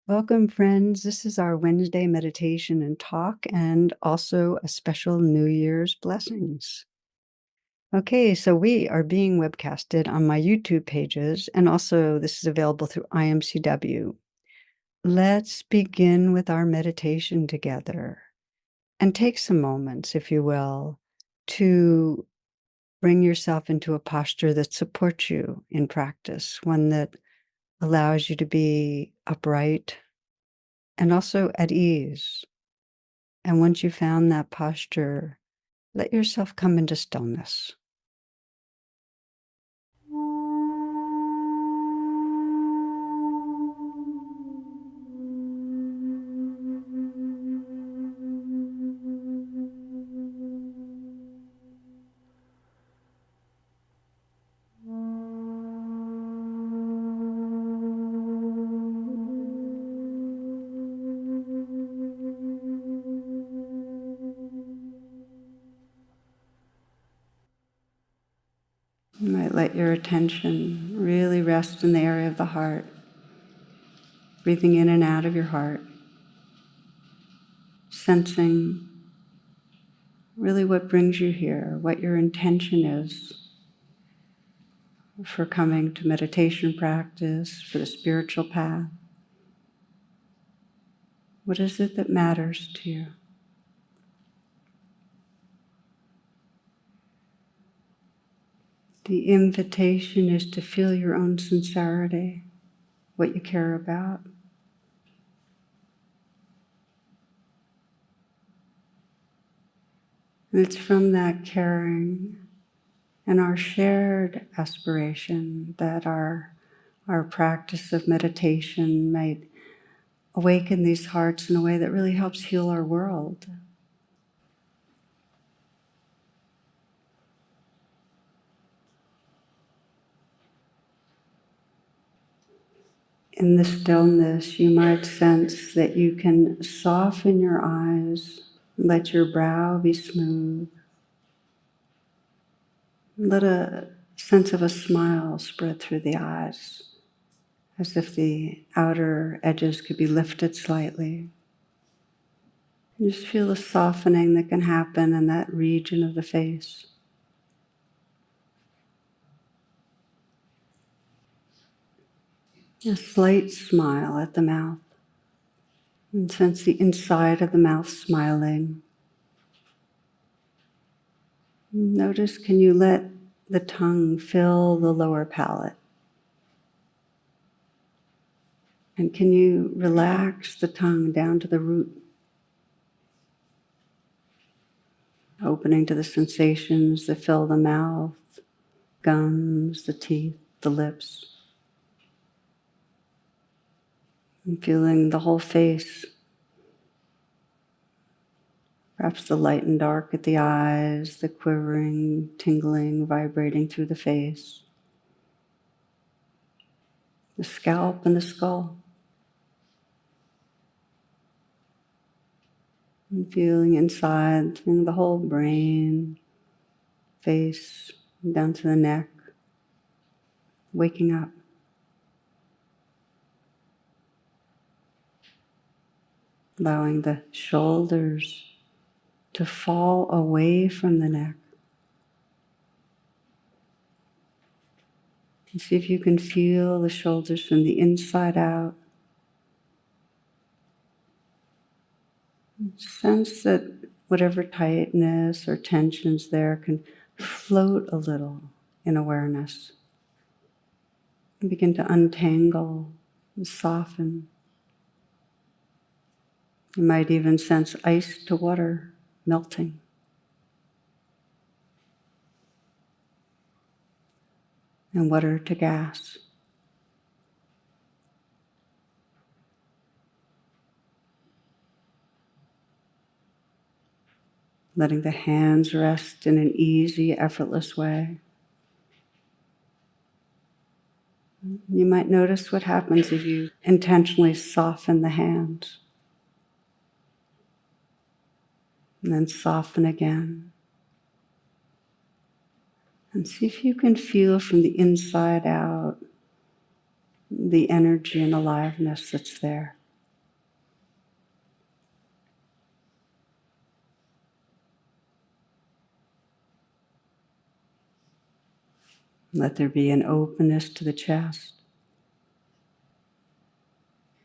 Welcome, friends. This is our Wednesday meditation and talk, and also a special New Year's blessings. Okay, so we are being webcasted on my YouTube pages, and also this is available through IMCW. Let's begin with our meditation together and take some moments, if you will, to bring yourself into a posture that supports you in practice, one that allows you to be upright and also at ease. And once you've found that posture, let yourself come into stillness. You might let your attention really rest in the area of the heart, breathing in and out of your heart, sensing really what brings you here, what your intention is for coming to meditation practice, for the spiritual path. What is it that matters to you? The invitation is to feel your own sincerity, what you care about. And it's from that caring and our shared aspiration that our practice of meditation might awaken these hearts in a way that really helps heal our world. In the stillness, you might sense that you can soften your eyes, let your brow be smooth, let a sense of a smile spread through the eyes, as if the outer edges could be lifted slightly. And just feel the softening that can happen in that region of the face. A slight smile at the mouth. And sense the inside of the mouth smiling. Notice, can you let the tongue fill the lower palate? And can you relax the tongue down to the root? Opening to the sensations that fill the mouth, gums, the teeth, the lips. And feeling the whole face. Perhaps the light and dark at the eyes, the quivering, tingling, vibrating through the face. The scalp and the skull. And feeling inside, feeling the whole brain, face, down to the neck, waking up. Allowing the shoulders to fall away from the neck. And see if you can feel the shoulders from the inside out. Sense that whatever tightness or tensions there can float a little in awareness. And begin to untangle and soften. You might even sense ice to water melting. And water to gas. Letting the hands rest in an easy, effortless way. You might notice what happens if you intentionally soften the hands. And then soften again. And see if you can feel from the inside out the energy and aliveness that's there. Let there be an openness to the chest.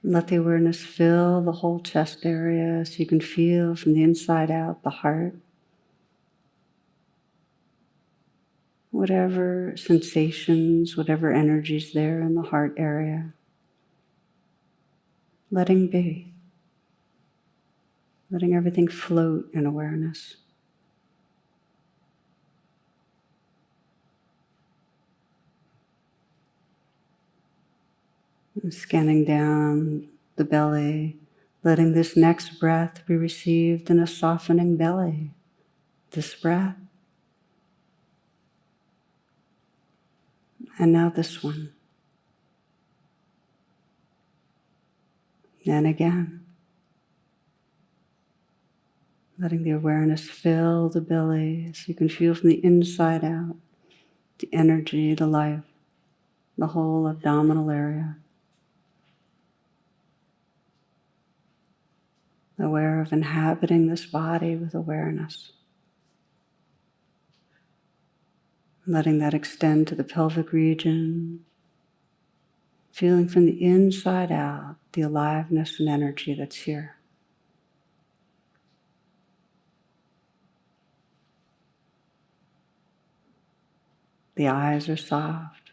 Let the awareness fill the whole chest area so you can feel from the inside out the heart. Whatever sensations, whatever energies there in the heart area, letting be, letting everything float in awareness. And scanning down the belly, letting this next breath be received in a softening belly. This breath, and now this one. And again. Letting the awareness fill the belly so you can feel from the inside out the energy, the life, the whole abdominal area. Aware of inhabiting this body with awareness. Letting that extend to the pelvic region. Feeling from the inside out the aliveness and energy that's here. The eyes are soft.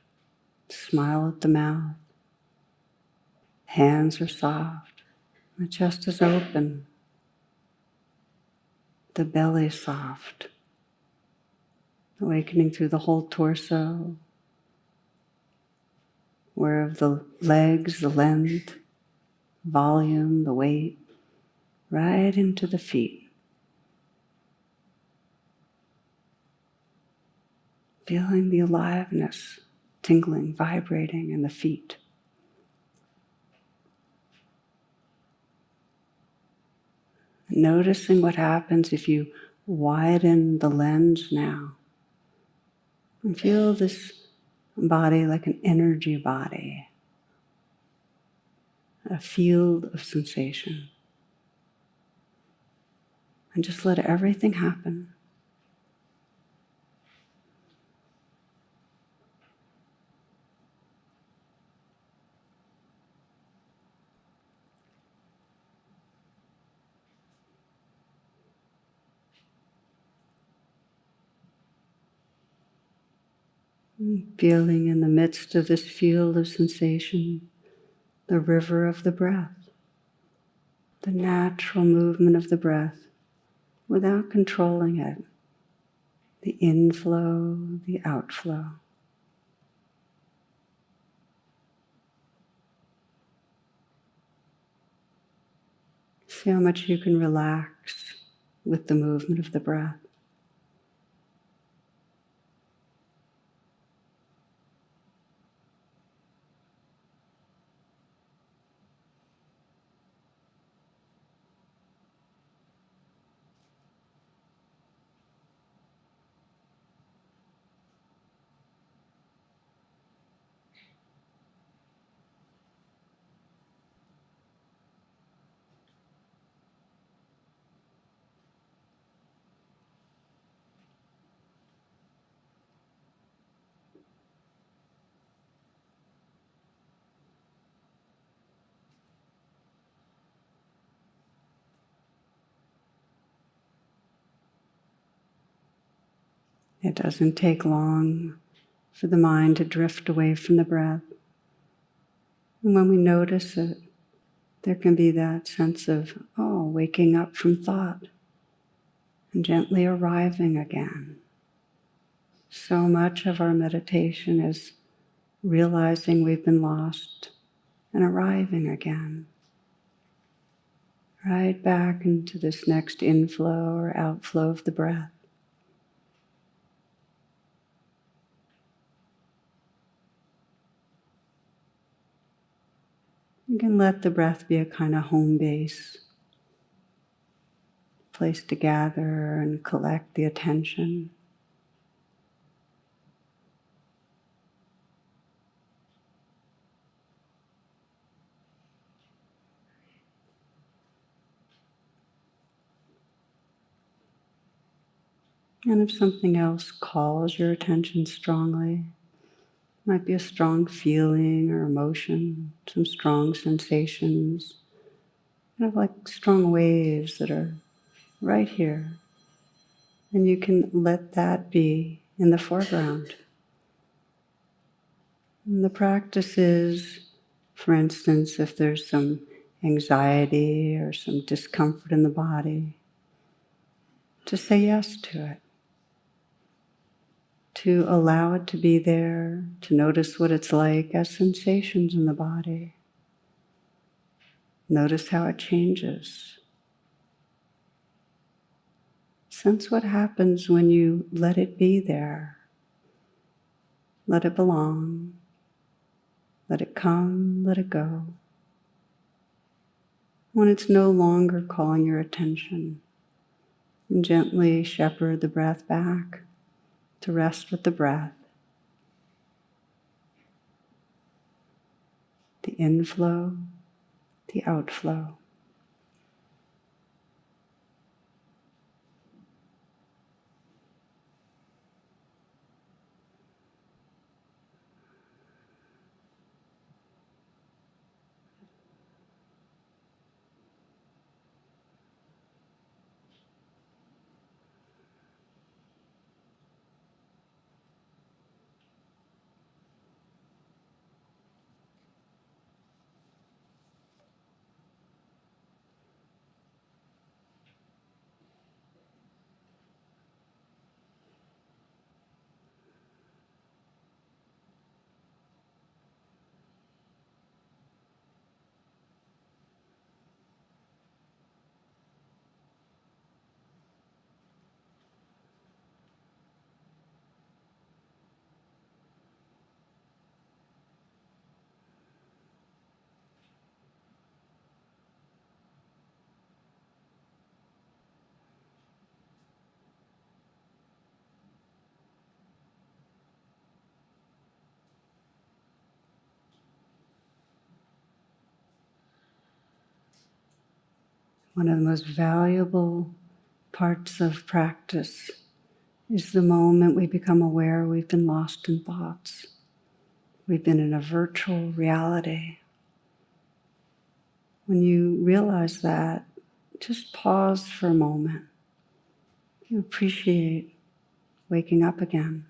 Smile at the mouth. Hands are soft. The chest is open. The belly soft. Awakening through the whole torso. Aware of the legs, the length, volume, the weight, right into the feet. Feeling the aliveness, tingling, vibrating in the feet. Noticing what happens if you widen the lens now. And feel this body like an energy body, a field of sensation. And just let everything happen. Feeling in the midst of this field of sensation, the river of the breath, the natural movement of the breath without controlling it, the inflow, the outflow. See how much you can relax with the movement of the breath. It doesn't take long for the mind to drift away from the breath. And when we notice it, there can be that sense of, waking up from thought and gently arriving again. So much of our meditation is realizing we've been lost and arriving again. Right back into this next inflow or outflow of the breath. You can let the breath be a kind of home base, place to gather and collect the attention. And if something else calls your attention strongly, Might be a strong feeling or emotion, some strong sensations, kind of like strong waves that are right here. And you can let that be in the foreground. And the practice is, for instance, if there's some anxiety or some discomfort in the body, to say yes to it, to allow it to be there, to notice what it's like as sensations in the body. Notice how it changes. Sense what happens when you let it be there. Let it belong. Let it come, let it go. When it's no longer calling your attention, and gently shepherd the breath back to rest with the breath. The inflow, the outflow. One of the most valuable parts of practice is the moment we become aware we've been lost in thoughts. We've been in a virtual reality. When you realize that, just pause for a moment. You appreciate waking up again.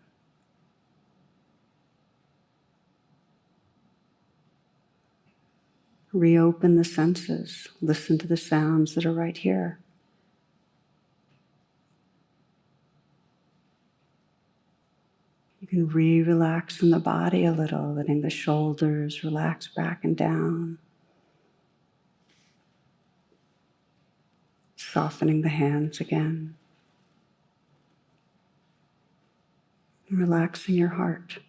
Reopen the senses. Listen to the sounds that are right here. You can relax in the body a little, letting the shoulders relax back and down. Softening the hands again. And relaxing your heart.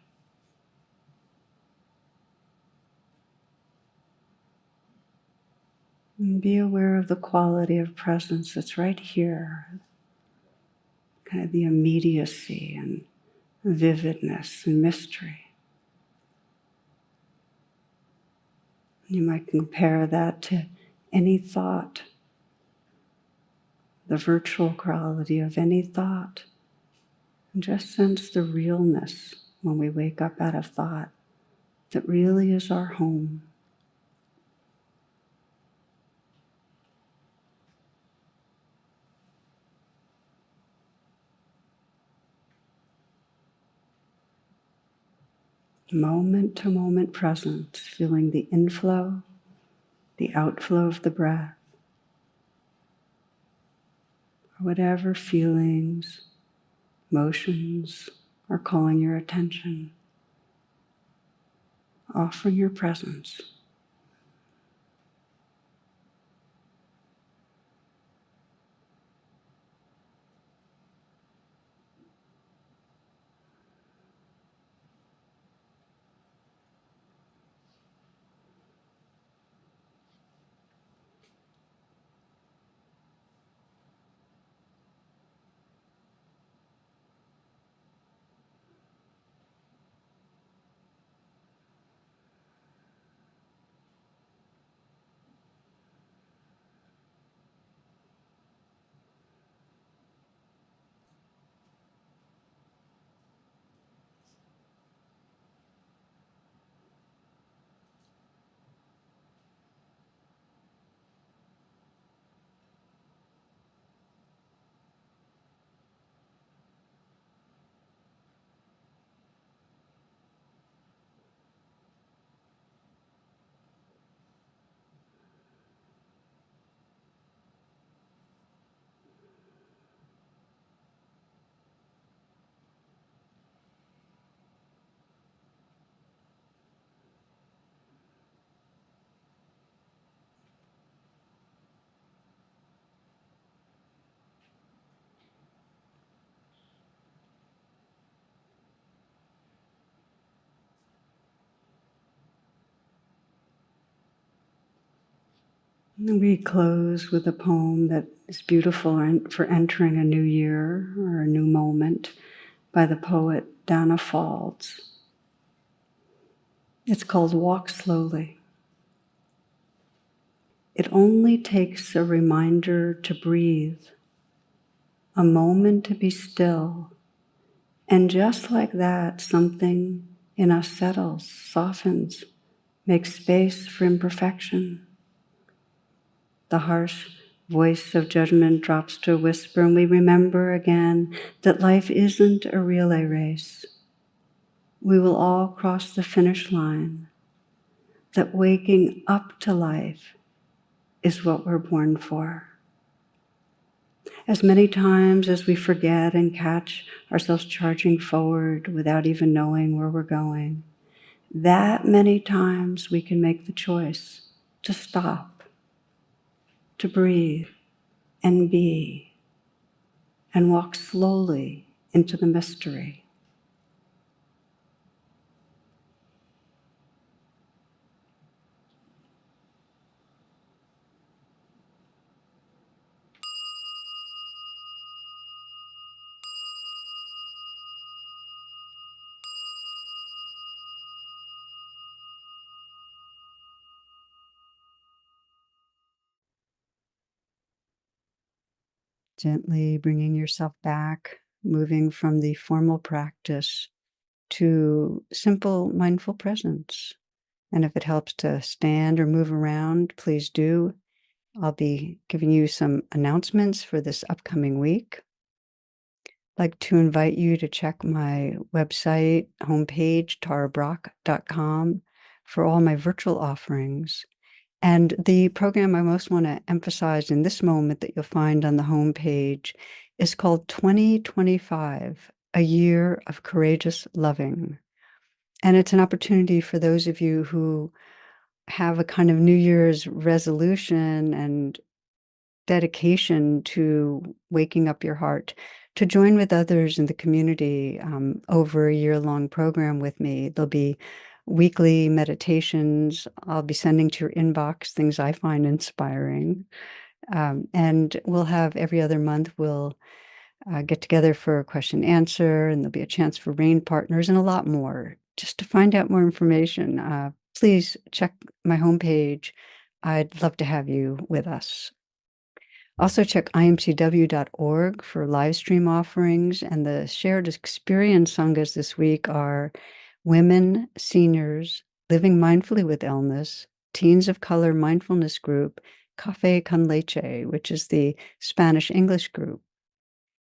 And be aware of the quality of presence that's right here. Kind of the immediacy and vividness and mystery. You might compare that to any thought, the virtual quality of any thought, and just sense the realness when we wake up out of thought that really is our home. Moment to moment presence, feeling the inflow, the outflow of the breath, or whatever feelings, emotions are calling your attention. Offering your presence. We close with a poem that is beautiful for entering a new year or a new moment by the poet Dana Falls. It's called Walk Slowly. It only takes a reminder to breathe, a moment to be still, and just like that, something in us settles, softens, makes space for imperfection. The harsh voice of judgment drops to a whisper, and we remember again that life isn't a relay race. We will all cross the finish line, that waking up to life is what we're born for. As many times as we forget and catch ourselves charging forward without even knowing where we're going, that many times we can make the choice to stop, to breathe and be, and walk slowly into the mystery. Gently bringing yourself back, moving from the formal practice to simple mindful presence. And if it helps to stand or move around, please do. I'll be giving you some announcements for this upcoming week. I'd like to invite you to check my website homepage, tarabrach.com, for all my virtual offerings. And the program I most want to emphasize in this moment that you'll find on the homepage is called 2025, A Year of Courageous Loving. And it's an opportunity for those of you who have a kind of New Year's resolution and dedication to waking up your heart, to join with others in the community over a year-long program with me. There'll be weekly meditations. I'll be sending to your inbox things I find inspiring. And we'll have every other month, we'll get together for a question and answer, and there'll be a chance for rain partners and a lot more. Just to find out more information, please check my homepage. I'd love to have you with us. Also check IMCW.org for live stream offerings, and the shared experience sanghas this week are Women, Seniors, Living Mindfully with Illness, Teens of Color Mindfulness Group, Café con Leche, which is the Spanish-English group.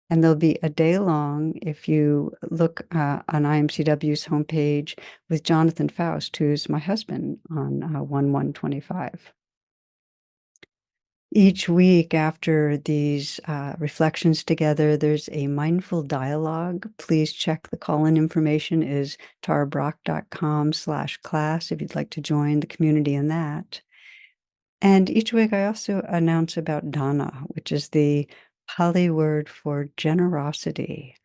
And there'll be a day long, if you look on IMCW's homepage, with Jonathan Faust, who's my husband, on 1/1/25. Each week after these reflections together, there's a mindful dialogue. Please check the call-in information is tarabrach.com/class if you'd like to join the community in that. And each week I also announce about Dana, which is the Pali word for generosity.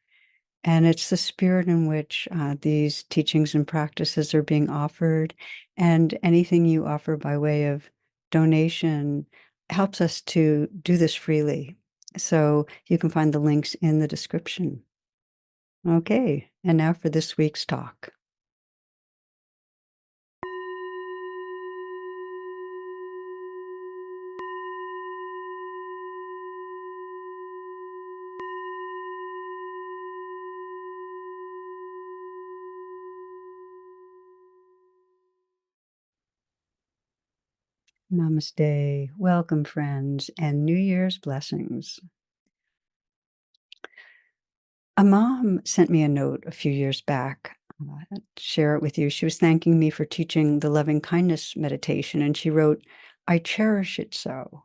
And it's the spirit in which these teachings and practices are being offered, and anything you offer by way of donation helps us to do this freely. So you can find the links in the description. Okay, and now for this week's talk. Namaste. Welcome, friends, and New Year's blessings. A mom sent me a note a few years back. Share it with you. She was thanking me for teaching the loving kindness meditation, and she wrote, "I cherish it so.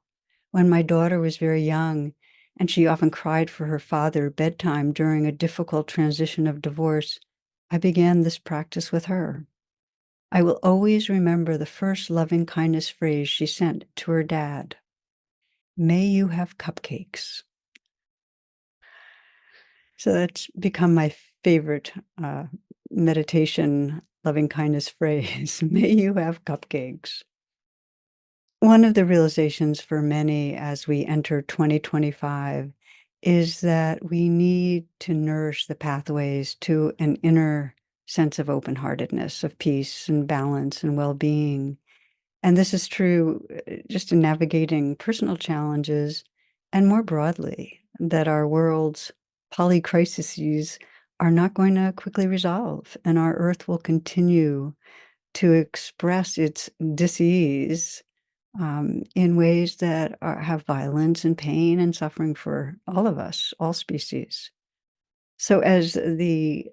When my daughter was very young, and she often cried for her father bedtime during a difficult transition of divorce, I began this practice with her. I will always remember the first loving kindness phrase she sent to her dad. May you have cupcakes." So that's become my favorite meditation loving kindness phrase. May you have cupcakes. One of the realizations for many as we enter 2025 is that we need to nourish the pathways to an inner sense of open-heartedness, of peace and balance and well-being. And this is true just in navigating personal challenges and more broadly, that our world's polycrises are not going to quickly resolve, and our Earth will continue to express its dis-ease in ways that have violence and pain and suffering for all of us, all species. So, as the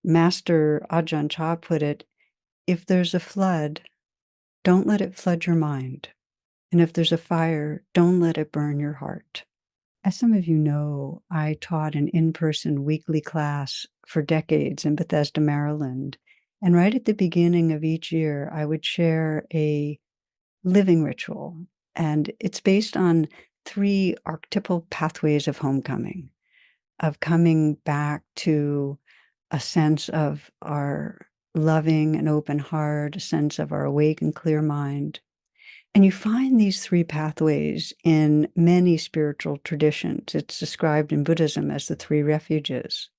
master Ajahn Chah put it, if there's a flood, don't let it flood your mind. And if there's a fire, don't let it burn your heart. As some of you know, I taught an in-person weekly class for decades in Bethesda, Maryland. And right at the beginning of each year, I would share a living ritual. And it's based on 3 archetypal pathways of homecoming, of coming back to a sense of our loving and open heart, a sense of our awake and clear mind. And you find these 3 pathways in many spiritual traditions. It's described in Buddhism as the 3 refuges.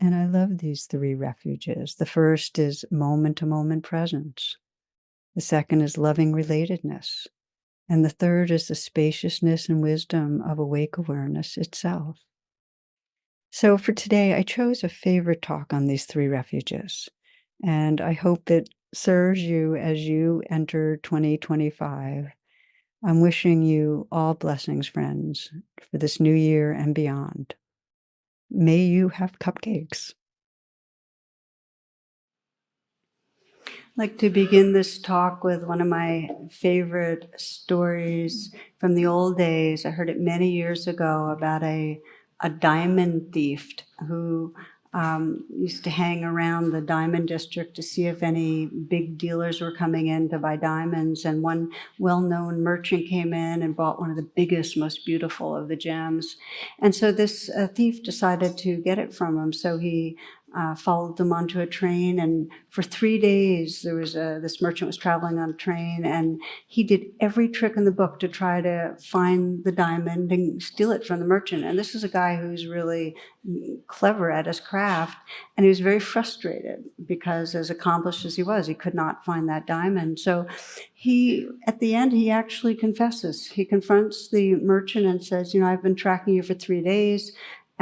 And I love these 3 refuges. The first is moment-to-moment presence. The second is loving relatedness. And the third is the spaciousness and wisdom of awake awareness itself. So for today, I chose a favorite talk on these 3 refuges. And I hope it serves you as you enter 2025. I'm wishing you all blessings, friends, for this new year and beyond. May you have cupcakes. I'd like to begin this talk with one of my favorite stories from the old days. I heard it many years ago about a diamond thief who used to hang around the diamond district to see if any big dealers were coming in to buy diamonds. And one well-known merchant came in and bought one of the biggest, most beautiful of the gems. And so this thief decided to get it from him. So he followed them onto a train, and for 3 days there was this merchant was traveling on a train, and he did every trick in the book to try to find the diamond and steal it from the merchant. And this is a guy who's really clever at his craft, and he was very frustrated because, as accomplished as he was, he could not find that diamond. So he, at the end, he actually confesses. He confronts the merchant and says, I've been tracking you for 3 days,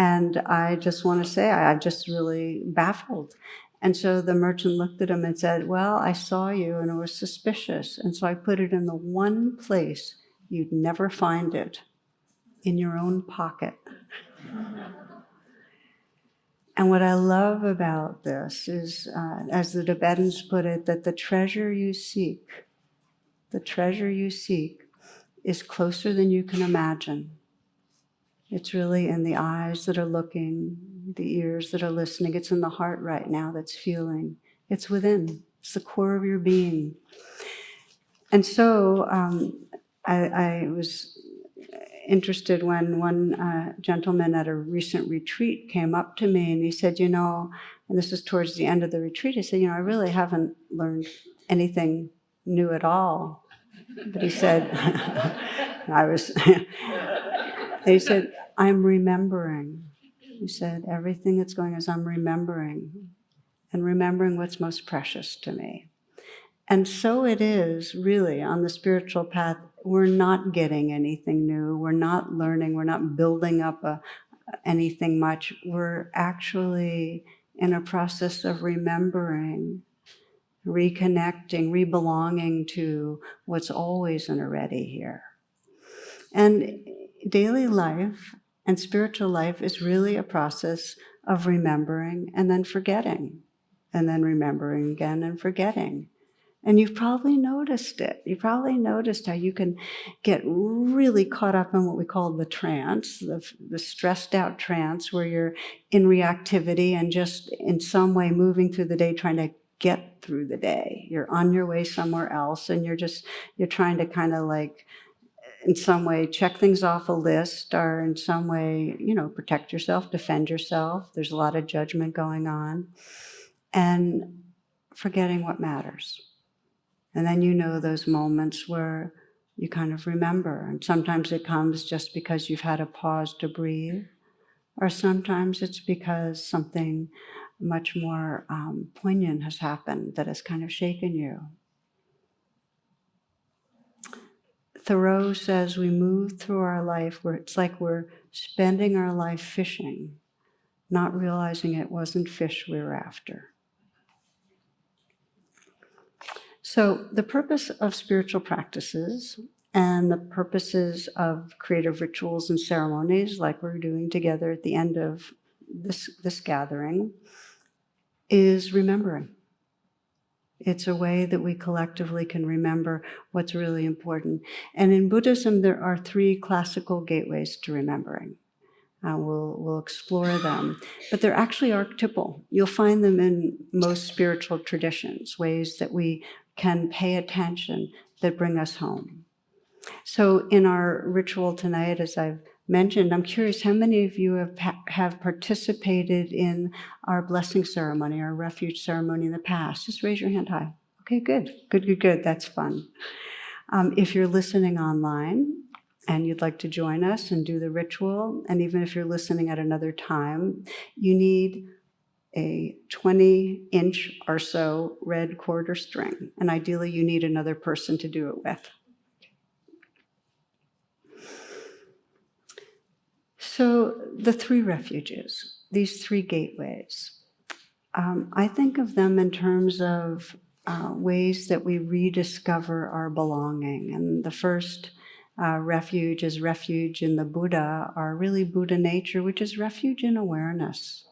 and I just want to say I'm just really baffled. And so the merchant looked at him and said, well, I saw you and it was suspicious. And so I put it in the one place you'd never find it, in your own pocket. And what I love about this is, as the Tibetans put it, that the treasure you seek is closer than you can imagine. It's really in the eyes that are looking, the ears that are listening. It's in the heart right now that's feeling. It's within. It's the core of your being. And so I was interested when one gentleman at a recent retreat came up to me and he said, and this is towards the end of the retreat, he said, I really haven't learned anything new at all. But he said, he said, I'm remembering. He said, everything that's going is I'm remembering, and remembering what's most precious to me. And so it is really on the spiritual path. We're not getting anything new. We're not learning. We're not building up anything much. We're actually in a process of remembering, reconnecting, rebelonging to what's always and already here. And daily life and spiritual life is really a process of remembering and then forgetting, and then remembering again and forgetting. And you've probably noticed it. You probably noticed how you can get really caught up in what we call the trance, the stressed out trance, where you're in reactivity and just in some way moving through the day, trying to get through the day. You're on your way somewhere else, and you're trying to kind of like, in some way, check things off a list, or in some way, protect yourself, defend yourself. There's a lot of judgment going on, and forgetting what matters. And then those moments where you kind of remember. And sometimes it comes just because you've had a pause to breathe, or sometimes it's because something much more poignant has happened that has kind of shaken you. Thoreau says we move through our life where it's like we're spending our life fishing, not realizing it wasn't fish we were after. So the purpose of spiritual practices and the purposes of creative rituals and ceremonies, like we're doing together at the end of this gathering, is remembering. It's a way that we collectively can remember what's really important. And in Buddhism, there are 3 classical gateways to remembering. We'll explore them, but they're actually archetypal. You'll find them in most spiritual traditions, ways that we can pay attention that bring us home. So in our ritual tonight, as I've mentioned, I'm curious how many of you have participated in our blessing ceremony, our refuge ceremony in the past. Just raise your hand high. Okay, good. That's fun. If you're listening online and you'd like to join us and do the ritual, and even if you're listening at another time, you need a 20-inch or so red cord or string, and ideally you need another person to do it with. So the 3 refuges, these 3 gateways, I think of them in terms of ways that we rediscover our belonging. And the first refuge is refuge in the Buddha, our really Buddha nature, which is refuge in awareness.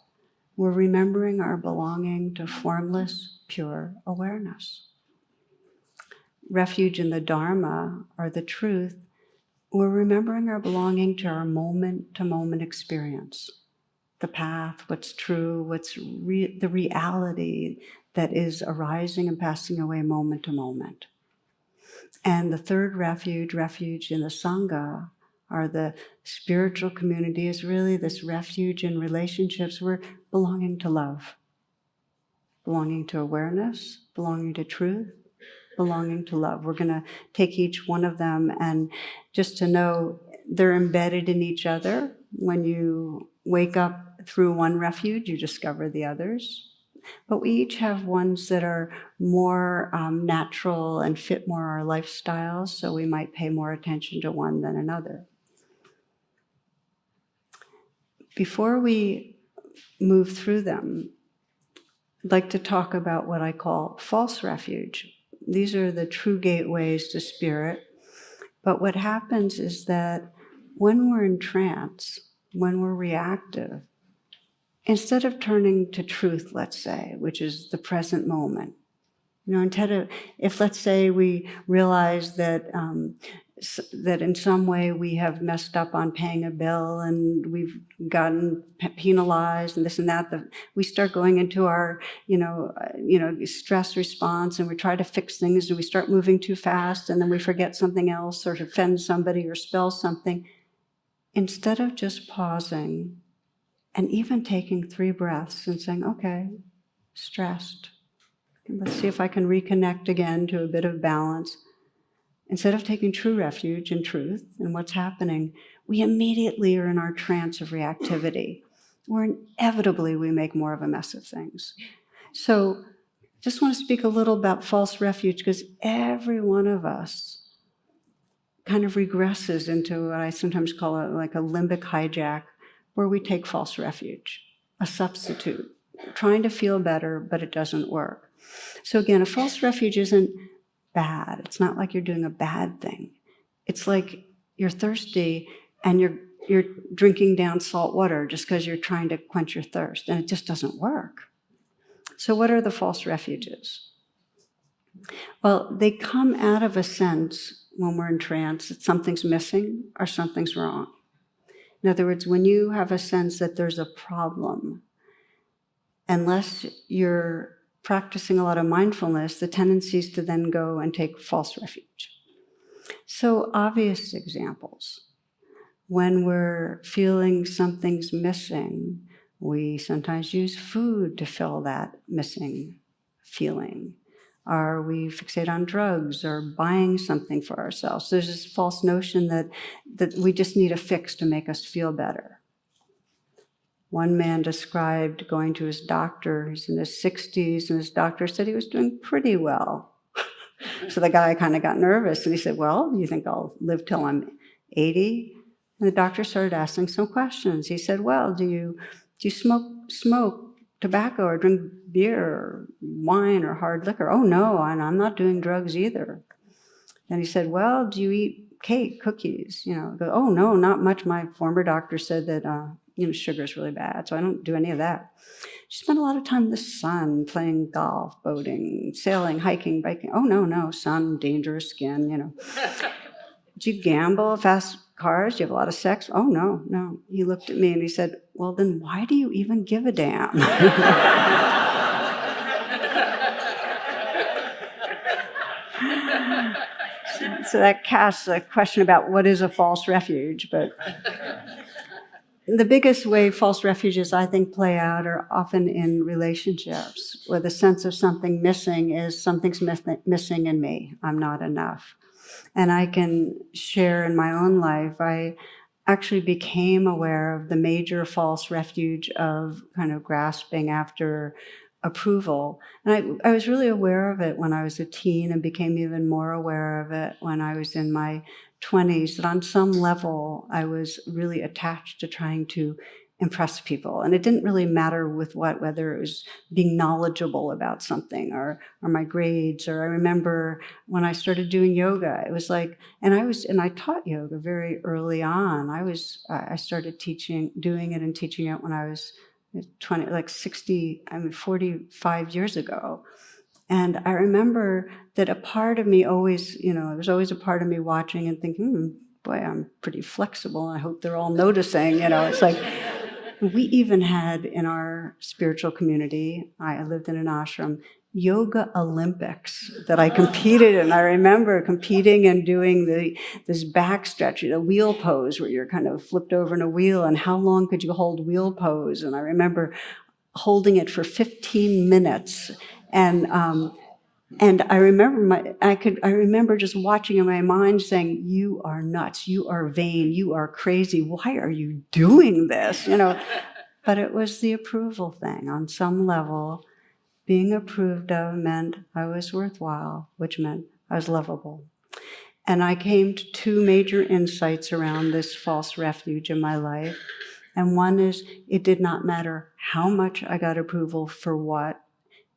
We're remembering our belonging to formless, pure awareness. Refuge in the Dharma, or the truth, we're remembering our belonging to our moment-to-moment experience. The path, what's true, what's the reality that is arising and passing away moment to moment. And the third refuge in the Sangha, or the spiritual community, is really this refuge in relationships. We're belonging to love, belonging to awareness, belonging to truth, belonging to love. We're going to take each one of them, and just to know they're embedded in each other. When you wake up through one refuge, you discover the others. But we each have ones that are more natural and fit more our lifestyles, so we might pay more attention to one than another. Before we move through them, I'd like to talk about what I call false refuge. These are the true gateways to spirit. But what happens is that when we're in trance, when we're reactive, instead of turning to truth, let's say, which is the present moment, if let's say we realize that that in some way we have messed up on paying a bill and we've gotten penalized and this and that, we start going into our stress response, and we try to fix things, and we start moving too fast, and then we forget something else or offend somebody or spell something. Instead of just pausing and even taking 3 breaths and saying, okay, stressed, let's see if I can reconnect again to a bit of balance. Instead of taking true refuge in truth and what's happening, we immediately are in our trance of reactivity, where inevitably we make more of a mess of things. So just want to speak a little about false refuge, because every one of us kind of regresses into what I sometimes call like a limbic hijack, where we take false refuge, a substitute, trying to feel better, but it doesn't work. So again, a false refuge isn't bad. It's not like you're doing a bad thing. It's like you're thirsty and you're drinking down salt water just because you're trying to quench your thirst, and it just doesn't work. So what are the false refuges? Well, they come out of a sense when we're in trance that something's missing or something's wrong. In other words, when you have a sense that there's a problem, unless you're practicing a lot of mindfulness, the tendency is to then go and take false refuge. So obvious examples. When we're feeling something's missing, we sometimes use food to fill that missing feeling. Are we fixate on drugs or buying something for ourselves? There's this false notion that we just need a fix to make us feel better. One man described going to his doctor. He's in his 60s, and his doctor said he was doing pretty well. So the guy kind of got nervous, and he said, well, you think I'll live till I'm 80? And the doctor started asking some questions. He said, well, do you smoke tobacco or drink beer or wine or hard liquor? Oh, no, and I'm not doing drugs either. Then he said, well, do you eat cake, cookies? Oh, no, not much. My former doctor said that, sugar is really bad, so I don't do any of that. She spent a lot of time in the sun, playing golf, boating, sailing, hiking, biking. Oh, no, sun, dangerous skin, Do you gamble, fast cars? Do you have a lot of sex? Oh, no. He looked at me and he said, well, then why do you even give a damn? So that casts a question about what is a false refuge, but the biggest way false refuges, I think, play out are often in relationships, where the sense of something missing is something's missing in me. I'm not enough. And I can share in my own life, I actually became aware of the major false refuge of kind of grasping after approval. And I was really aware of it when I was a teen, and became even more aware of it when I was in my 20s, that on some level I was really attached to trying to impress people. And it didn't really matter with whether it was being knowledgeable about something or my grades. Or I remember when I started doing yoga, it was like, and I taught yoga very early on. I started doing it and teaching it when I was 45 years ago. And I remember that a part of me always, there was always a part of me watching and thinking, boy, I'm pretty flexible. I hope they're all noticing. It's like, we even had in our spiritual community, I lived in an ashram, yoga Olympics that I competed in. I remember competing and doing this back stretch, wheel pose, where you're kind of flipped over in a wheel, and how long could you hold wheel pose? And I remember holding it for 15 minutes. And I remember just watching in my mind saying, you are nuts, you are vain, you are crazy, why are you doing this? But it was the approval thing. On some level, being approved of meant I was worthwhile, which meant I was lovable. And I came to two major insights around this false refuge in my life. And one is, it did not matter how much I got approval for what.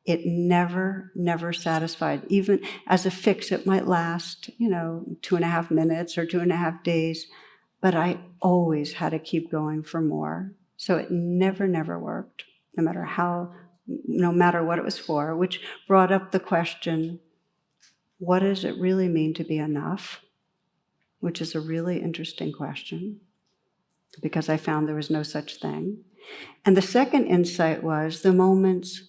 It never satisfied. Even as a fix, it might last, 2.5 minutes or 2.5 days, but I always had to keep going for more. So it never worked, no matter what it was for, which brought up the question, what does it really mean to be enough? Which is a really interesting question, because I found there was no such thing. And the second insight was the moments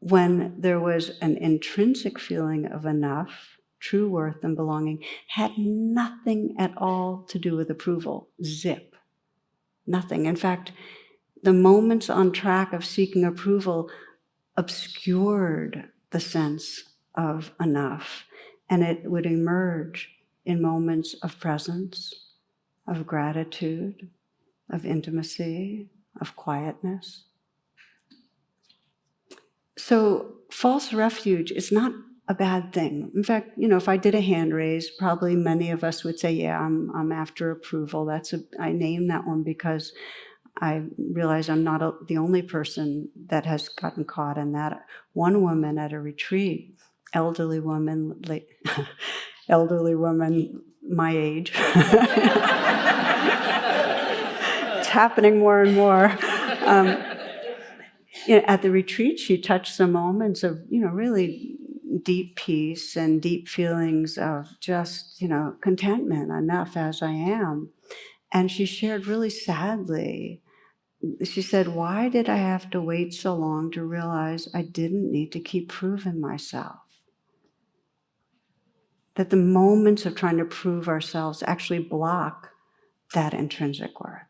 when there was an intrinsic feeling of enough, true worth and belonging, had nothing at all to do with approval. Zip. Nothing. In fact, the moments on track of seeking approval obscured the sense of enough, and it would emerge in moments of presence, of gratitude, of intimacy, of quietness. So false refuge is not a bad thing. In fact, if I did a hand raise, probably many of us would say, yeah, I'm after approval. I name that one because I realize I'm not the only person that has gotten caught in that. One woman at a retreat, elderly woman my age. It's happening more and more. At the retreat, she touched some moments of, really deep peace and deep feelings of just, contentment, enough as I am. And she shared really sadly, she said, why did I have to wait so long to realize I didn't need to keep proving myself? That the moments of trying to prove ourselves actually block that intrinsic worth.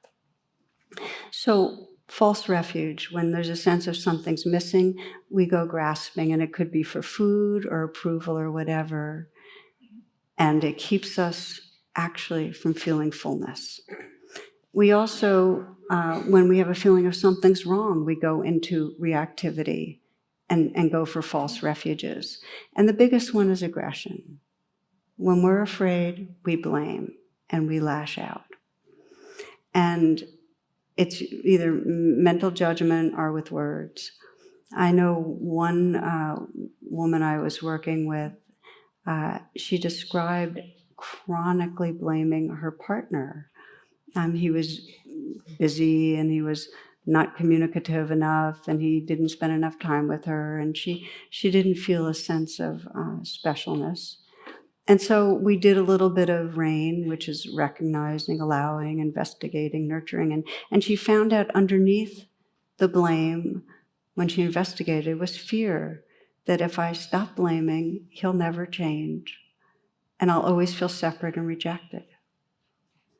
So false refuge, when there's a sense of something's missing, we go grasping, and it could be for food or approval or whatever. And it keeps us actually from feeling fullness. We also, when we have a feeling of something's wrong, we go into reactivity and go for false refuges. And the biggest one is aggression. When we're afraid, we blame and we lash out. And it's either mental judgment or with words. I know one woman I was working with, she described chronically blaming her partner. He was busy and he was not communicative enough and he didn't spend enough time with her, and she didn't feel a sense of specialness. And so we did a little bit of RAIN, which is recognizing, allowing, investigating, nurturing, and she found out underneath the blame, when she investigated, was fear that if I stop blaming, he'll never change, and I'll always feel separate and rejected.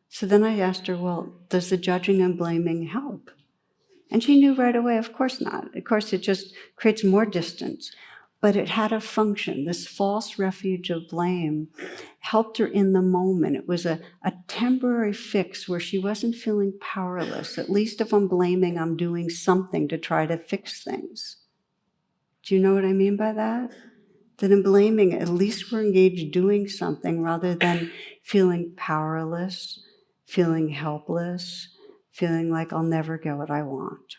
So then I asked her, well, does the judging and blaming help? And she knew right away, of course not. Of course, it just creates more distance. But it had a function. This false refuge of blame helped her in the moment. It was a temporary fix where she wasn't feeling powerless. At least if I'm blaming, I'm doing something to try to fix things. Do you know what I mean by that? That in blaming, at least we're engaged doing something rather than feeling powerless, feeling helpless, feeling like I'll never get what I want.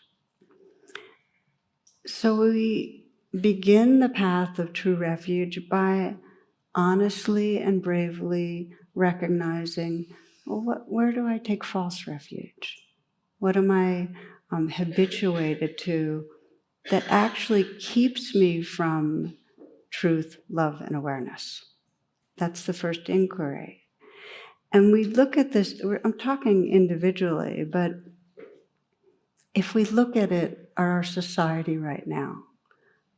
So we begin the path of true refuge by honestly and bravely recognizing, well, where do I take false refuge? What am I habituated to that actually keeps me from truth, love, and awareness? That's the first inquiry. And we look at this, I'm talking individually, but if we look at it, our society right now,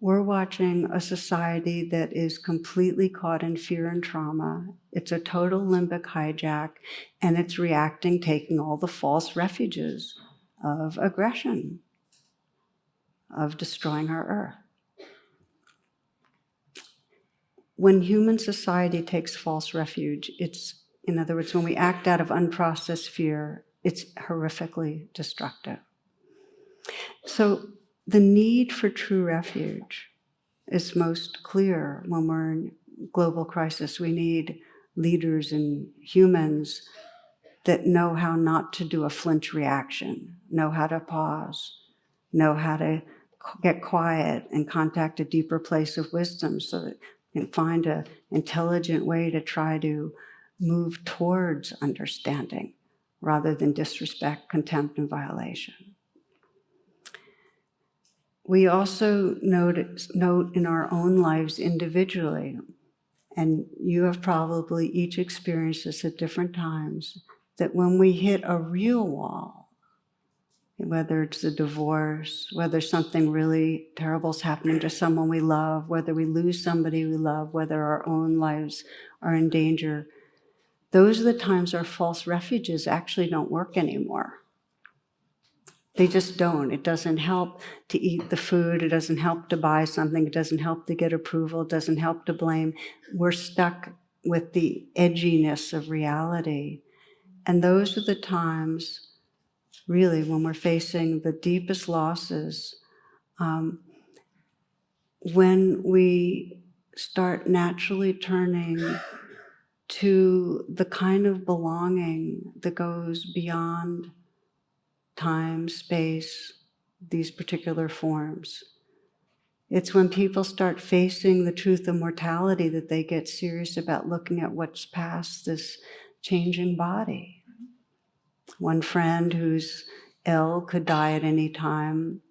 we're watching a society that is completely caught in fear and trauma. It's a total limbic hijack, and it's reacting, taking all the false refuges of aggression, of destroying our earth. When human society takes false refuge, it's, in other words, when we act out of unprocessed fear, it's horrifically destructive. So the need for true refuge is most clear when we're in global crisis. We need leaders and humans that know how not to do a flinch reaction, know how to pause, know how to get quiet and contact a deeper place of wisdom so that we can find an intelligent way to try to move towards understanding rather than disrespect, contempt, and violation. We also note in our own lives individually, and you have probably each experienced this at different times, that when we hit a real wall, whether it's a divorce, whether something really terrible is happening to someone we love, whether we lose somebody we love, whether our own lives are in danger, those are the times our false refuges actually don't work anymore. They just don't. It doesn't help to eat the food. It doesn't help to buy something. It doesn't help to get approval. It doesn't help to blame. We're stuck with the edginess of reality. And those are the times, really, when we're facing the deepest losses, when we start naturally turning to the kind of belonging that goes beyond time, space, these particular forms. It's when people start facing the truth of mortality that they get serious about looking at what's past this changing body. One friend who's ill, could die at any time,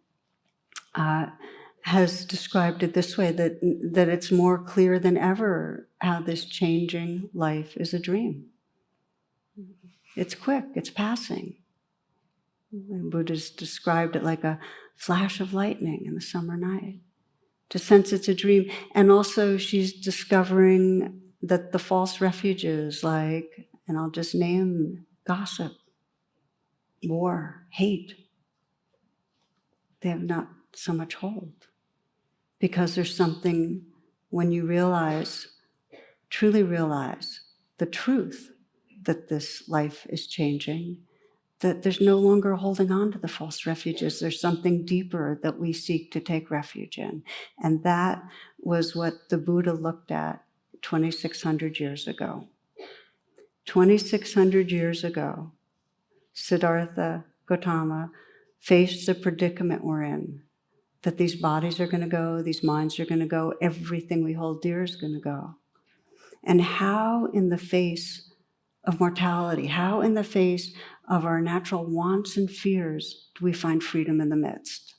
has described it this way, that it's more clear than ever how this changing life is a dream. It's quick, it's passing. The Buddha's described it like a flash of lightning in the summer night, to sense it's a dream. And also she's discovering that the false refuges, like, and I'll just name gossip, war, hate, they have not so much hold. Because there's something, when you realize, truly realize the truth that this life is changing, that there's no longer holding on to the false refuges. There's something deeper that we seek to take refuge in. And that was what the Buddha looked at 2,600 years ago. 2,600 years ago, Siddhartha Gautama faced the predicament we're in, that these bodies are going to go, these minds are going to go, everything we hold dear is going to go. And how in the face of mortality, how in the face of our natural wants and fears do we find freedom in the midst?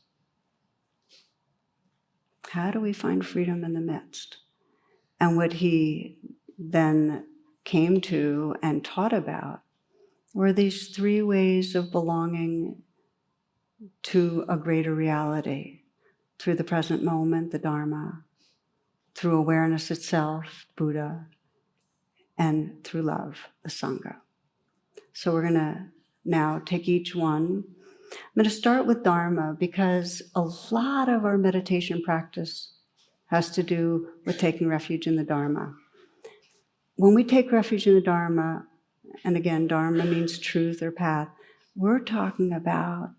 How do we find freedom in the midst? And what he then came to and taught about were these three ways of belonging to a greater reality: through the present moment, the Dharma; through awareness itself, Buddha; and through love, the Sangha. So we're going to now take each one. I'm going to start with Dharma because a lot of our meditation practice has to do with taking refuge in the Dharma. When we take refuge in the Dharma, and again, Dharma means truth or path, we're talking about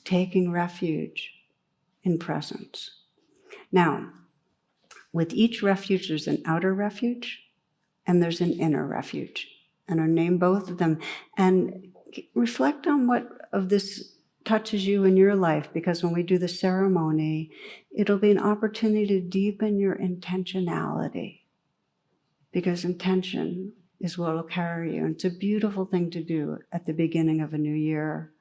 taking refuge in presence. Now, with each refuge, there's an outer refuge and there's an inner refuge. And I'll name both of them. And reflect on what of this touches you in your life, because when we do the ceremony, it'll be an opportunity to deepen your intentionality. Because intention is what will carry you. And it's a beautiful thing to do at the beginning of a new year,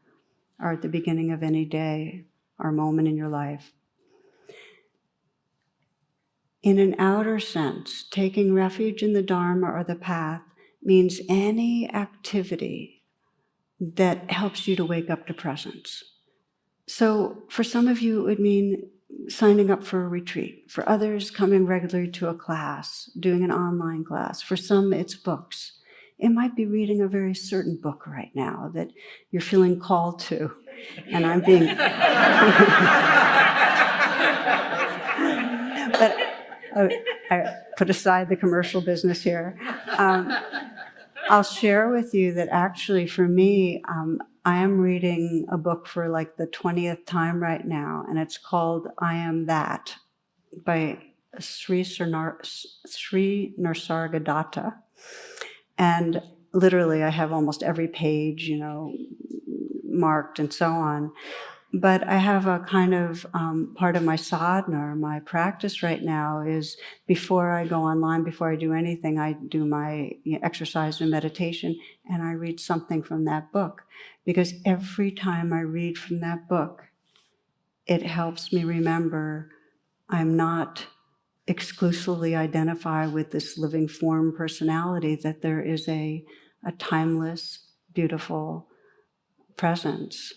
or at the beginning of any day or moment in your life. In an outer sense, taking refuge in the Dharma or the path means any activity that helps you to wake up to presence. So for some of you, it would mean signing up for a retreat. For others, coming regularly to a class, doing an online class. For some, it's books. It might be reading a very certain book right now that you're feeling called to. And I'm being... But I put aside the commercial business here. I'll share with you that actually for me, I am reading a book for like the 20th time right now, and it's called I Am That by Sri Nisargadatta. And literally I have almost every page, marked and so on. But I have a kind of part of my sadhana, my practice right now is before I go online, before I do anything, I do my exercise and meditation, and I read something from that book. Because every time I read from that book, it helps me remember I'm not exclusively identified with this living form personality, that there is a timeless, beautiful presence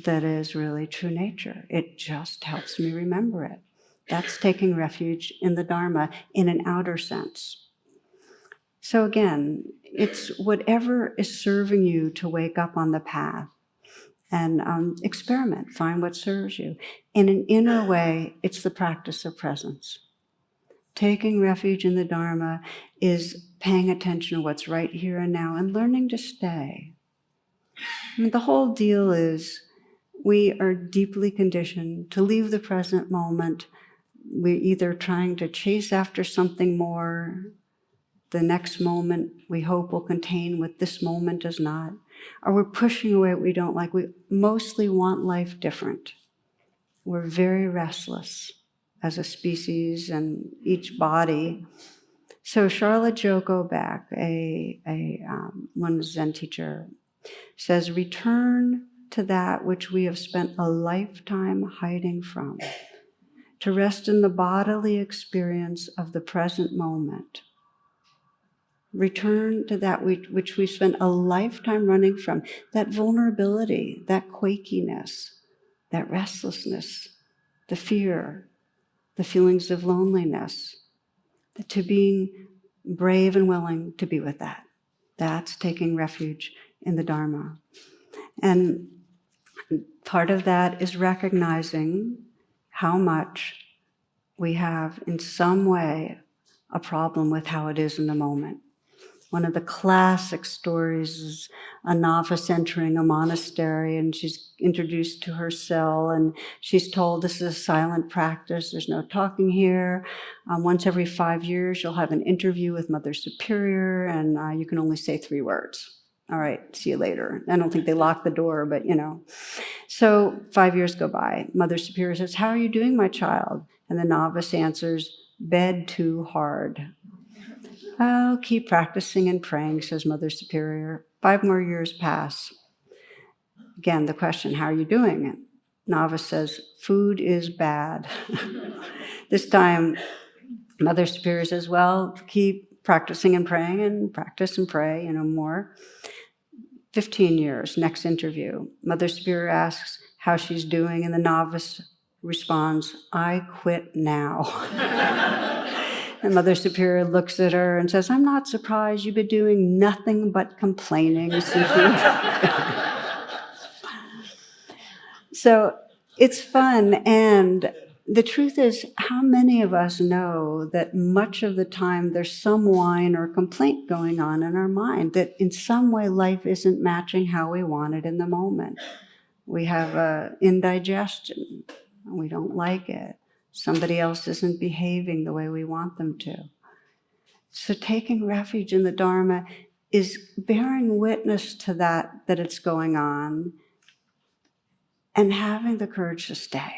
that is really true nature. It just helps me remember it. That's taking refuge in the Dharma in an outer sense. So again, it's whatever is serving you to wake up on the path, and experiment, find what serves you. In an inner way, it's the practice of presence. Taking refuge in the Dharma is paying attention to what's right here and now and learning to stay. I mean, the whole deal is we are deeply conditioned to leave the present moment. We're either trying to chase after something more, the next moment we hope will contain what this moment does not, or we're pushing away what we don't like. We mostly want life different. We're very restless as a species and each body. So Charlotte Joko Beck, one Zen teacher, says, return to that which we have spent a lifetime hiding from, to rest in the bodily experience of the present moment. Return to that which we spent a lifetime running from, that vulnerability, that quakiness, that restlessness, the fear, the feelings of loneliness, to being brave and willing to be with that. That's taking refuge in the Dharma. And Part of that is recognizing how much we have, in some way, a problem with how it is in the moment. One of the classic stories is a novice entering a monastery, and she's introduced to her cell, and she's told this is a silent practice, there's no talking here. Once every 5 years, you'll have an interview with Mother Superior, and you can only say 3 words. All right, see you later. I don't think they lock the door, but So 5 years go by. Mother Superior says, "How are you doing, my child?" And the novice answers, "Bed too hard." "Oh, keep practicing and praying," says Mother Superior. 5 more years pass. Again, the question, "How are you doing?" Novice says, "Food is bad." This time, Mother Superior says, "Well, keep practicing and praying and practice and pray, more." 15 years, next interview. Mother Superior asks how she's doing, and the novice responds, "I quit now." And Mother Superior looks at her and says, "I'm not surprised. You've been doing nothing but complaining since you..." So it's fun. And the truth is, how many of us know that much of the time there's some whine or complaint going on in our mind, that in some way life isn't matching how we want it in the moment? We have indigestion. We don't like it. Somebody else isn't behaving the way we want them to. So taking refuge in the Dharma is bearing witness to that it's going on, and having the courage to stay,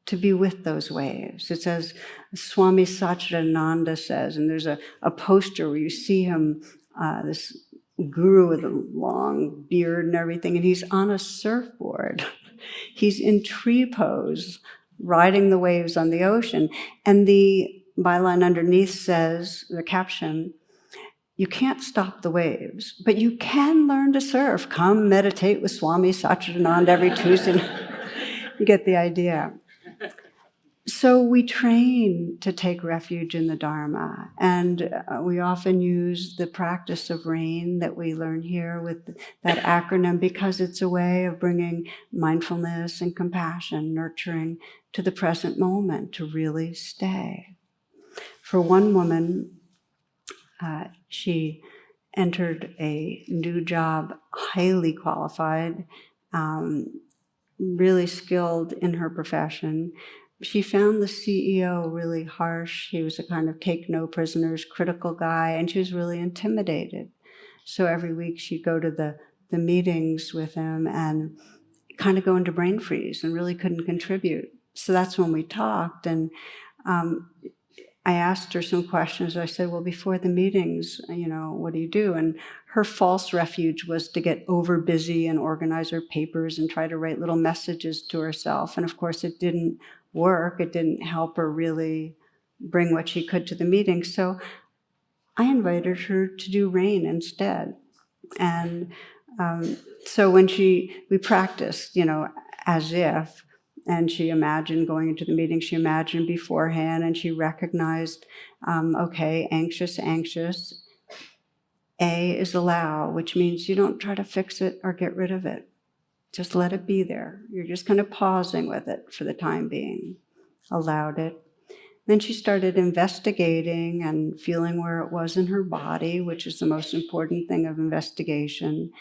to be with those waves. It says, Swami Satchidananda says, and there's a poster where you see him, this guru with a long beard and everything, and he's on a surfboard. He's in tree pose, riding the waves on the ocean. And the byline underneath says, the caption, "You can't stop the waves, but you can learn to surf. Come meditate with Swami Satchidananda every Tuesday." You get the idea. So we train to take refuge in the Dharma, and we often use the practice of RAIN that we learn here with that acronym, because it's a way of bringing mindfulness and compassion, nurturing to the present moment, to really stay. For one woman, she entered a new job, highly qualified, really skilled in her profession. She found the CEO really harsh. He was a kind of take no prisoners, critical guy, and she was really intimidated. So every week she'd go to the meetings with him and kind of go into brain freeze and really couldn't contribute. So that's when we talked, and I asked her some questions. I said, "Well, before the meetings, what do you do?" And her false refuge was to get over busy and organize her papers and try to write little messages to herself. And of course, it didn't work. It didn't help her really bring what she could to the meeting. So I invited her to do RAIN instead. And so when we practiced, as if, and she imagined going into the meeting, she imagined beforehand, and she recognized, okay, anxious. A is allow, which means you don't try to fix it or get rid of it. Just let it be there. You're just kind of pausing with it for the time being. Allowed it. Then she started investigating and feeling where it was in her body, which is the most important thing of investigation,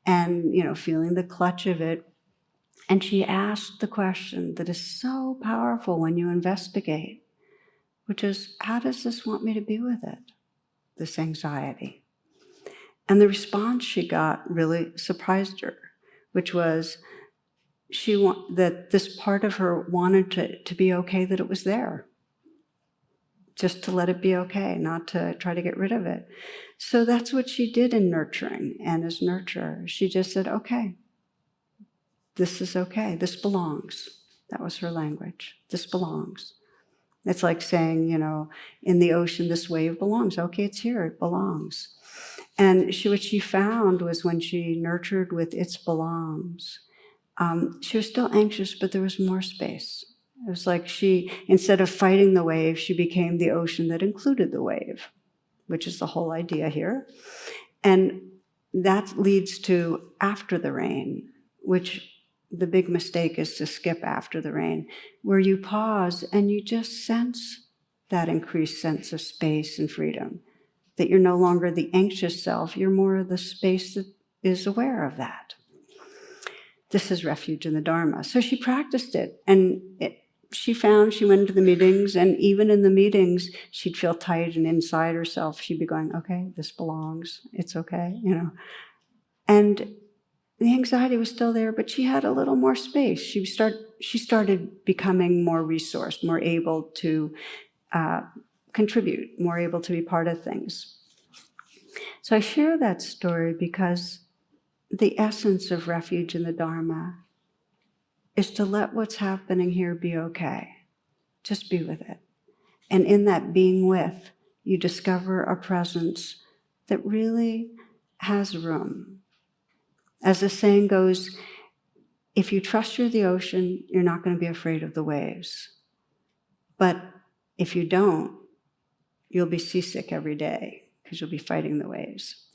and feeling the clutch of it. And she asked the question that is so powerful when you investigate, which is, how does this want me to be with it, this anxiety? And the response she got really surprised her, which was that this part of her wanted to be okay that it was there. Just to let it be okay, not to try to get rid of it. So that's what she did in nurturing and as nurturer. She just said, okay, this is okay, this belongs. That was her language, this belongs. It's like saying, in the ocean, this wave belongs. Okay, it's here, it belongs. And what she found was when she nurtured with its belongs, she was still anxious, but there was more space. It was like instead of fighting the wave, she became the ocean that included the wave, which is the whole idea here. And that leads to after the rain, which the big mistake is to skip after the rain, where you pause and you just sense that increased sense of space and freedom, that you're no longer the anxious self, you're more of the space that is aware of that. This is refuge in the Dharma. So she practiced it, and she went into the meetings, and even in the meetings, she'd feel tight, and inside herself, she'd be going, okay, this belongs, it's okay, And the anxiety was still there, but she had a little more space. She started becoming more resourced, more able to contribute, more able to be part of things. So I share that story because the essence of refuge in the Dharma is to let what's happening here be okay. Just be with it. And in that being with, you discover a presence that really has room. As the saying goes, if you trust you're the ocean, you're not going to be afraid of the waves. But if you don't, you'll be seasick every day because you'll be fighting the waves.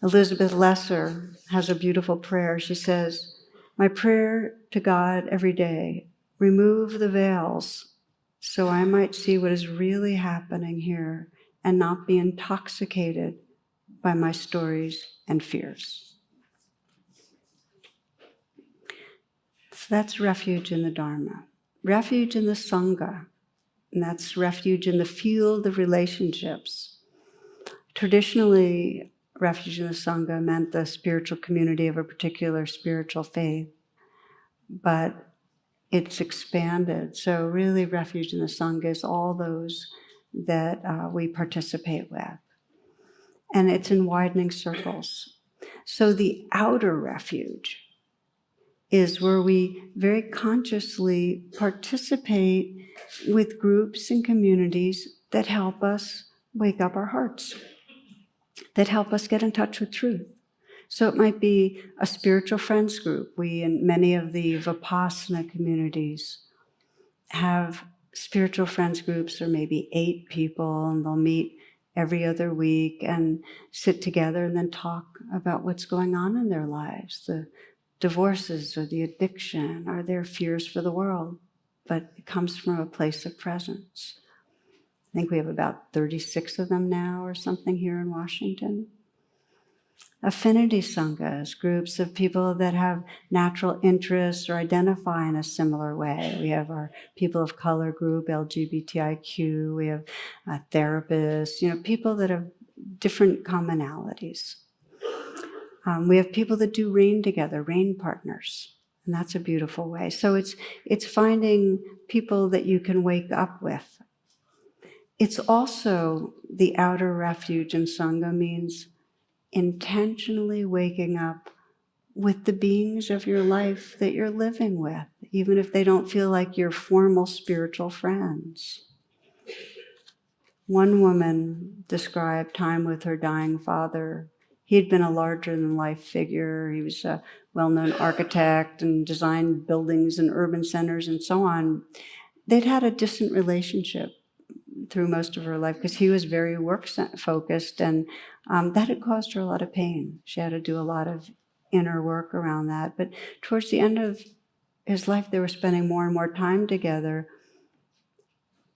Elizabeth Lesser has a beautiful prayer. She says, my prayer to God every day, remove the veils so I might see what is really happening here and not be intoxicated by my stories and fears. So that's refuge in the Dharma. Refuge in the Sangha, and that's refuge in the field of relationships. Traditionally, refuge in the Sangha meant the spiritual community of a particular spiritual faith, but it's expanded. So really, refuge in the Sangha is all those that we participate with. And it's in widening circles. So the outer refuge is where we very consciously participate with groups and communities that help us wake up our hearts, that help us get in touch with truth. So it might be a spiritual friends group. We, in many of the Vipassana communities, have spiritual friends groups, or maybe 8 people, and they'll meet every other week and sit together and then talk about what's going on in their lives, the divorces or the addiction or their fears for the world. But it comes from a place of presence. I think we have about 36 of them now or something here in Washington. Affinity sanghas, groups of people that have natural interests or identify in a similar way. We have our people of color group, LGBTIQ, we have therapists, people that have different commonalities. We have people that do rain together, rain partners, and that's a beautiful way. So it's finding people that you can wake up with. It's also the outer refuge in Sangha means intentionally waking up with the beings of your life that you're living with, even if they don't feel like your formal spiritual friends. One woman described time with her dying father. He had been a larger-than-life figure. He was a well-known architect and designed buildings and urban centers and so on. They'd had a distant relationship through most of her life because he was very work-focused, and that had caused her a lot of pain. She had to do a lot of inner work around that. But towards the end of his life, they were spending more and more time together.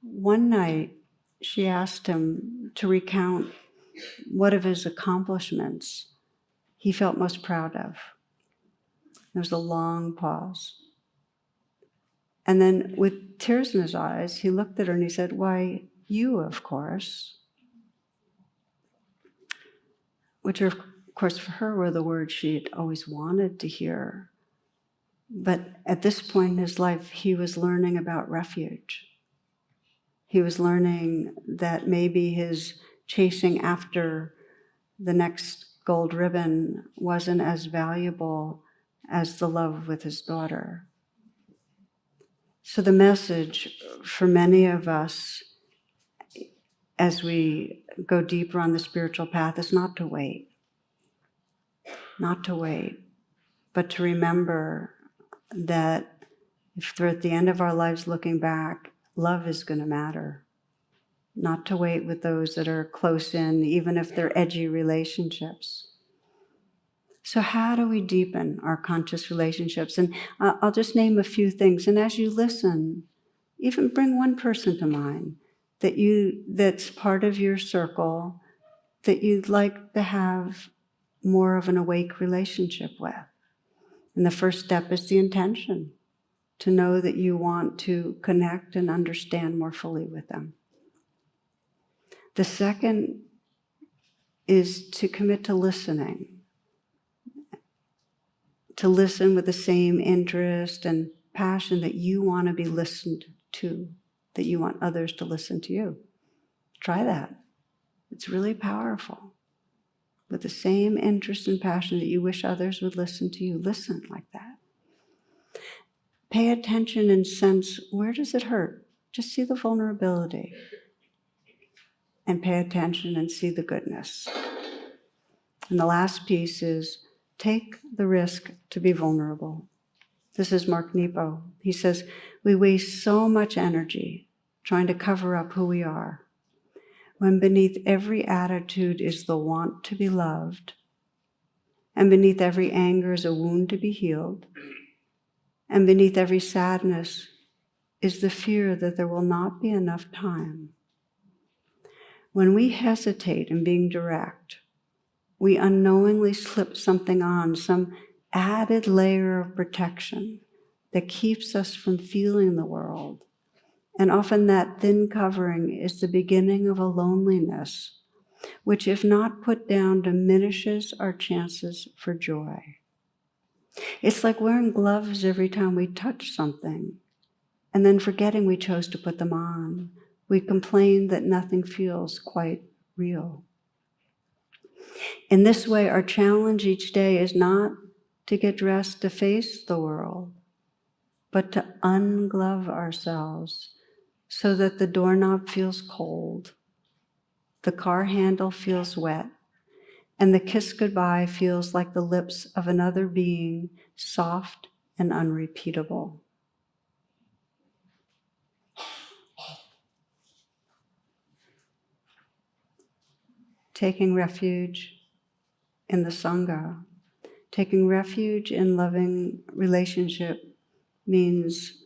One night, she asked him to recount what of his accomplishments he felt most proud of. There was a long pause. And then with tears in his eyes, he looked at her and he said, "Why, you, of course." Which, of course, for her were the words she'd always wanted to hear. But at this point in his life, he was learning about refuge. He was learning that maybe his chasing after the next gold ribbon wasn't as valuable as the love with his daughter. So the message for many of us as we go deeper on the spiritual path is not to wait, but to remember that if we're at the end of our lives looking back, love is going to matter. Not to wait with those that are close in, even if they're edgy relationships. So how do we deepen our conscious relationships? And I'll just name a few things. And as you listen, even bring one person to mind that's part of your circle that you'd like to have more of an awake relationship with. And the first step is the intention, to know that you want to connect and understand more fully with them. The second is to commit to listening, to listen with the same interest and passion that you want to be listened to, that you want others to listen to you. Try that. It's really powerful. With the same interest and passion that you wish others would listen to you, listen like that. Pay attention and sense, where does it hurt? Just see the vulnerability. And pay attention and see the goodness. And the last piece is take the risk to be vulnerable. This is Mark Nepo. He says, we waste so much energy trying to cover up who we are, when beneath every attitude is the want to be loved, and beneath every anger is a wound to be healed, and beneath every sadness is the fear that there will not be enough time. When we hesitate in being direct, we unknowingly slip something on, some added layer of protection that keeps us from feeling the world. And often that thin covering is the beginning of a loneliness, which, if not put down, diminishes our chances for joy. It's like wearing gloves every time we touch something, and then forgetting we chose to put them on. We complain that nothing feels quite real. In this way, our challenge each day is not to get dressed to face the world, but to unglove ourselves so that the doorknob feels cold, the car handle feels wet, and the kiss goodbye feels like the lips of another being, soft and unrepeatable. Taking refuge in the Sangha, taking refuge in loving relationship means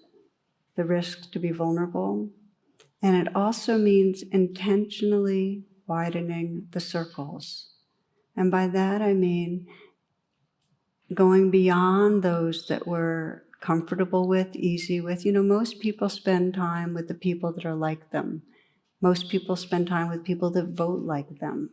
the risk to be vulnerable, and it also means intentionally widening the circles. And by that I mean going beyond those that we're comfortable with, easy with. You know, most people spend time with the people that are like them. Most people spend time with people that vote like them.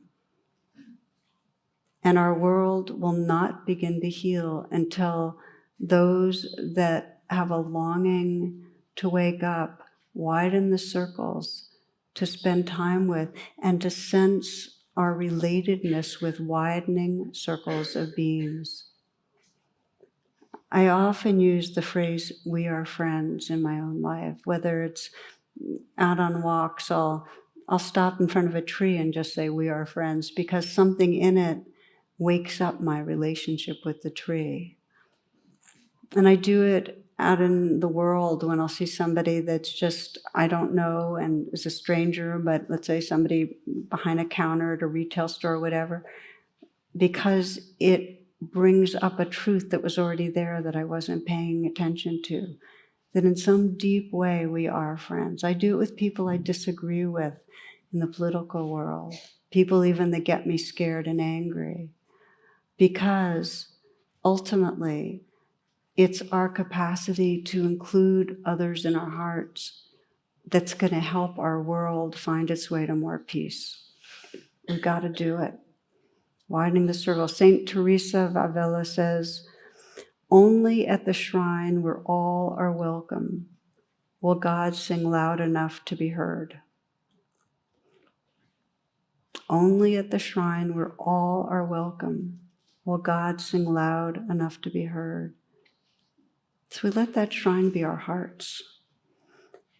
And our world will not begin to heal until those that have a longing to wake up widen the circles to spend time with and to sense our relatedness with widening circles of beings. I often use the phrase, we are friends, in my own life. Whether it's out on walks, I'll stop in front of a tree and just say, we are friends, because something in it wakes up my relationship with the tree. And I do it out in the world when I'll see somebody that's just, I don't know, and is a stranger, but let's say somebody behind a counter at a retail store or whatever, because it brings up a truth that was already there that I wasn't paying attention to, that in some deep way we are friends. I do it with people I disagree with in the political world, people even that get me scared and angry, because ultimately it's our capacity to include others in our hearts that's going to help our world find its way to more peace. We've got to do it. Widening the circle. Saint Teresa of Avila says, only at the shrine where all are welcome will God sing loud enough to be heard. Only at the shrine where all are welcome will God sing loud enough to be heard. So we let that shrine be our hearts.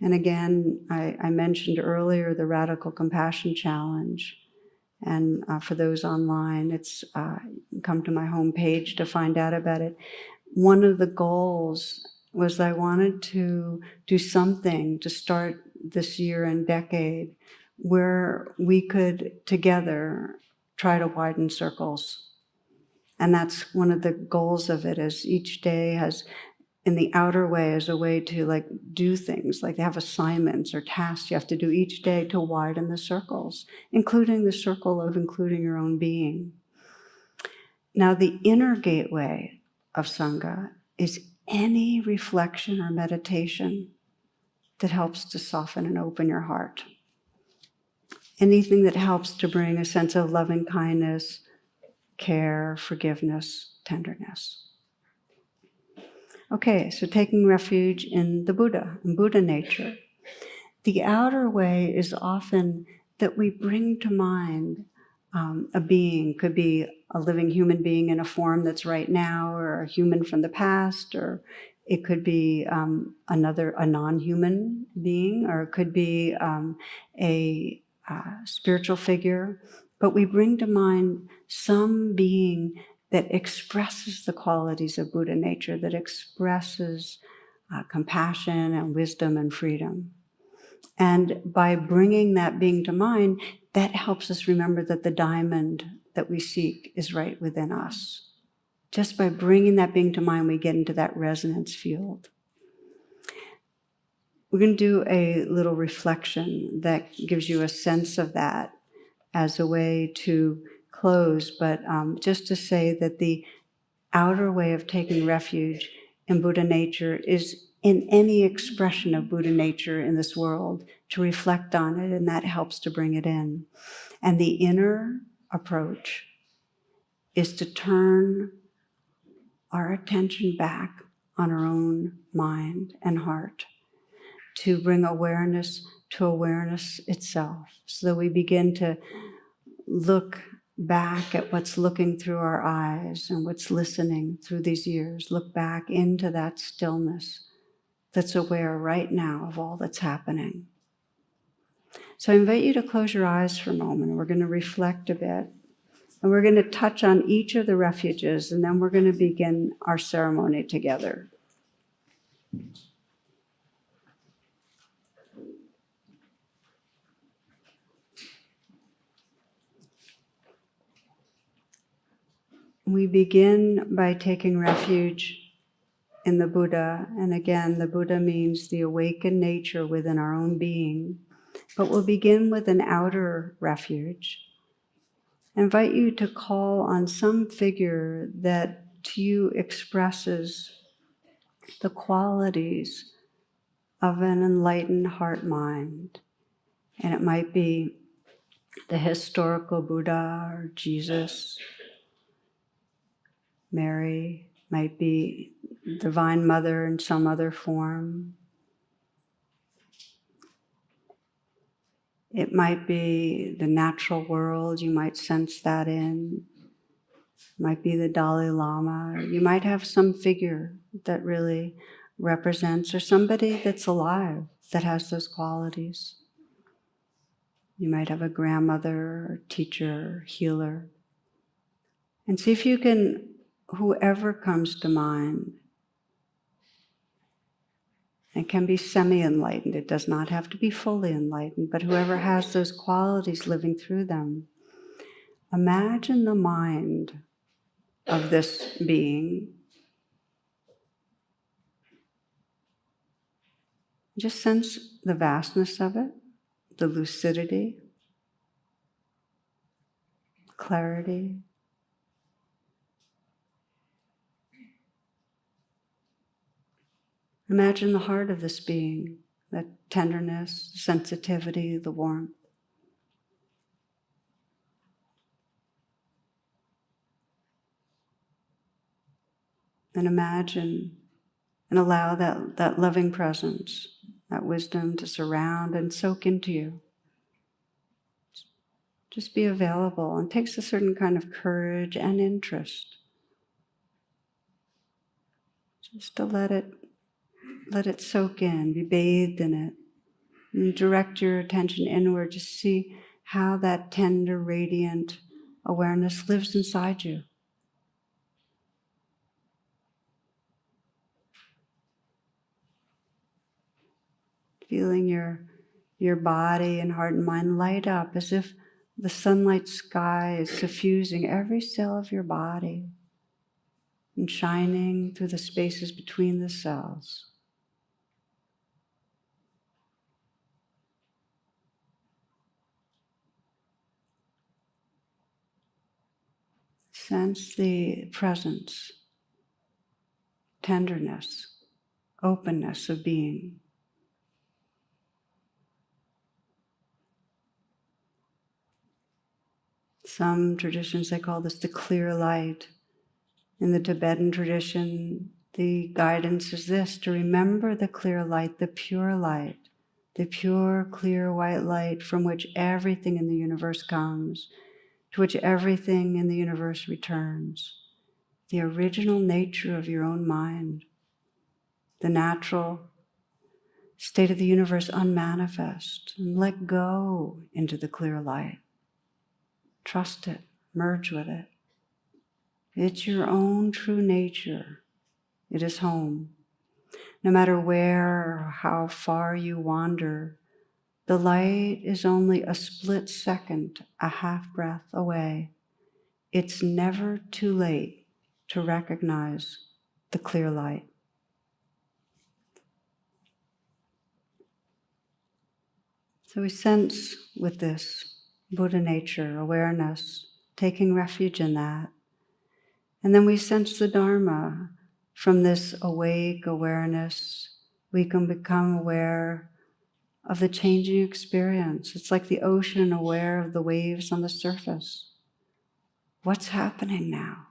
And again, I mentioned earlier the Radical Compassion Challenge. And for those online, it's come to my homepage to find out about it. One of the goals was I wanted to do something to start this year and decade where we could together try to widen circles. And that's one of the goals of it, is each day has, in the outer way, as a way to like do things, like they have assignments or tasks you have to do each day to widen the circles, including the circle of including your own being. Now, the inner gateway of Sangha is any reflection or meditation that helps to soften and open your heart. Anything that helps to bring a sense of loving kindness, care, forgiveness, tenderness. Okay, so taking refuge in the Buddha, in Buddha nature. The outer way is often that we bring to mind a being, could be a living human being in a form that's right now, or a human from the past, or it could be a non-human being, or it could be a spiritual figure. But we bring to mind some being that expresses the qualities of Buddha nature, that expresses compassion and wisdom and freedom. And by bringing that being to mind, that helps us remember that the diamond that we seek is right within us. Just by bringing that being to mind, we get into that resonance field. We're going to do a little reflection that gives you a sense of that as a way to close, but just to say that the outer way of taking refuge in Buddha nature is in any expression of Buddha nature in this world, to reflect on it, and that helps to bring it in. And the inner approach is to turn our attention back on our own mind and heart, to bring awareness to awareness itself, so that we begin to look back at what's looking through our eyes and what's listening through these ears. Look back into that stillness that's aware right now of all that's happening. So I invite you to close your eyes for a moment. We're going to reflect a bit. And we're going to touch on each of the refuges, and then we're going to begin our ceremony together. We begin by taking refuge in the Buddha. And again, the Buddha means the awakened nature within our own being. But we'll begin with an outer refuge. I invite you to call on some figure that to you expresses the qualities of an enlightened heart-mind. And it might be the historical Buddha or Jesus, Mary, might be Divine Mother in some other form. It might be the natural world, you might sense that in. It might be the Dalai Lama. You might have some figure that really represents, or somebody that's alive that has those qualities. You might have a grandmother, or teacher, healer. And see if you can, whoever comes to mind, it can be semi-enlightened, it does not have to be fully enlightened, but whoever has those qualities living through them, imagine the mind of this being. Just sense the vastness of it, the lucidity, clarity. Imagine the heart of this being, that tenderness, sensitivity, the warmth. And imagine and allow that loving presence, that wisdom to surround and soak into you. Just be available. And it takes a certain kind of courage and interest. Just to let it soak in, be bathed in it. And direct your attention inward to see how that tender, radiant awareness lives inside you. Feeling your body and heart and mind light up as if the sunlight sky is suffusing every cell of your body. and shining through the spaces between the cells. Sense the presence, tenderness, openness of being. Some traditions, they call this the clear light. In the Tibetan tradition, the guidance is this: to remember the clear light, the pure, clear, white light from which everything in the universe comes, to which everything in the universe returns. The original nature of your own mind, the natural state of the universe unmanifest, and let go into the clear light. Trust it, merge with it. It's your own true nature. It is home. No matter where or how far you wander, the light is only a split second, a half breath away. It's never too late to recognize the clear light. So we sense with this Buddha nature, awareness, taking refuge in that. And then we sense the Dharma. From this awake awareness, we can become aware of the changing experience. It's like the ocean aware of the waves on the surface. What's happening now?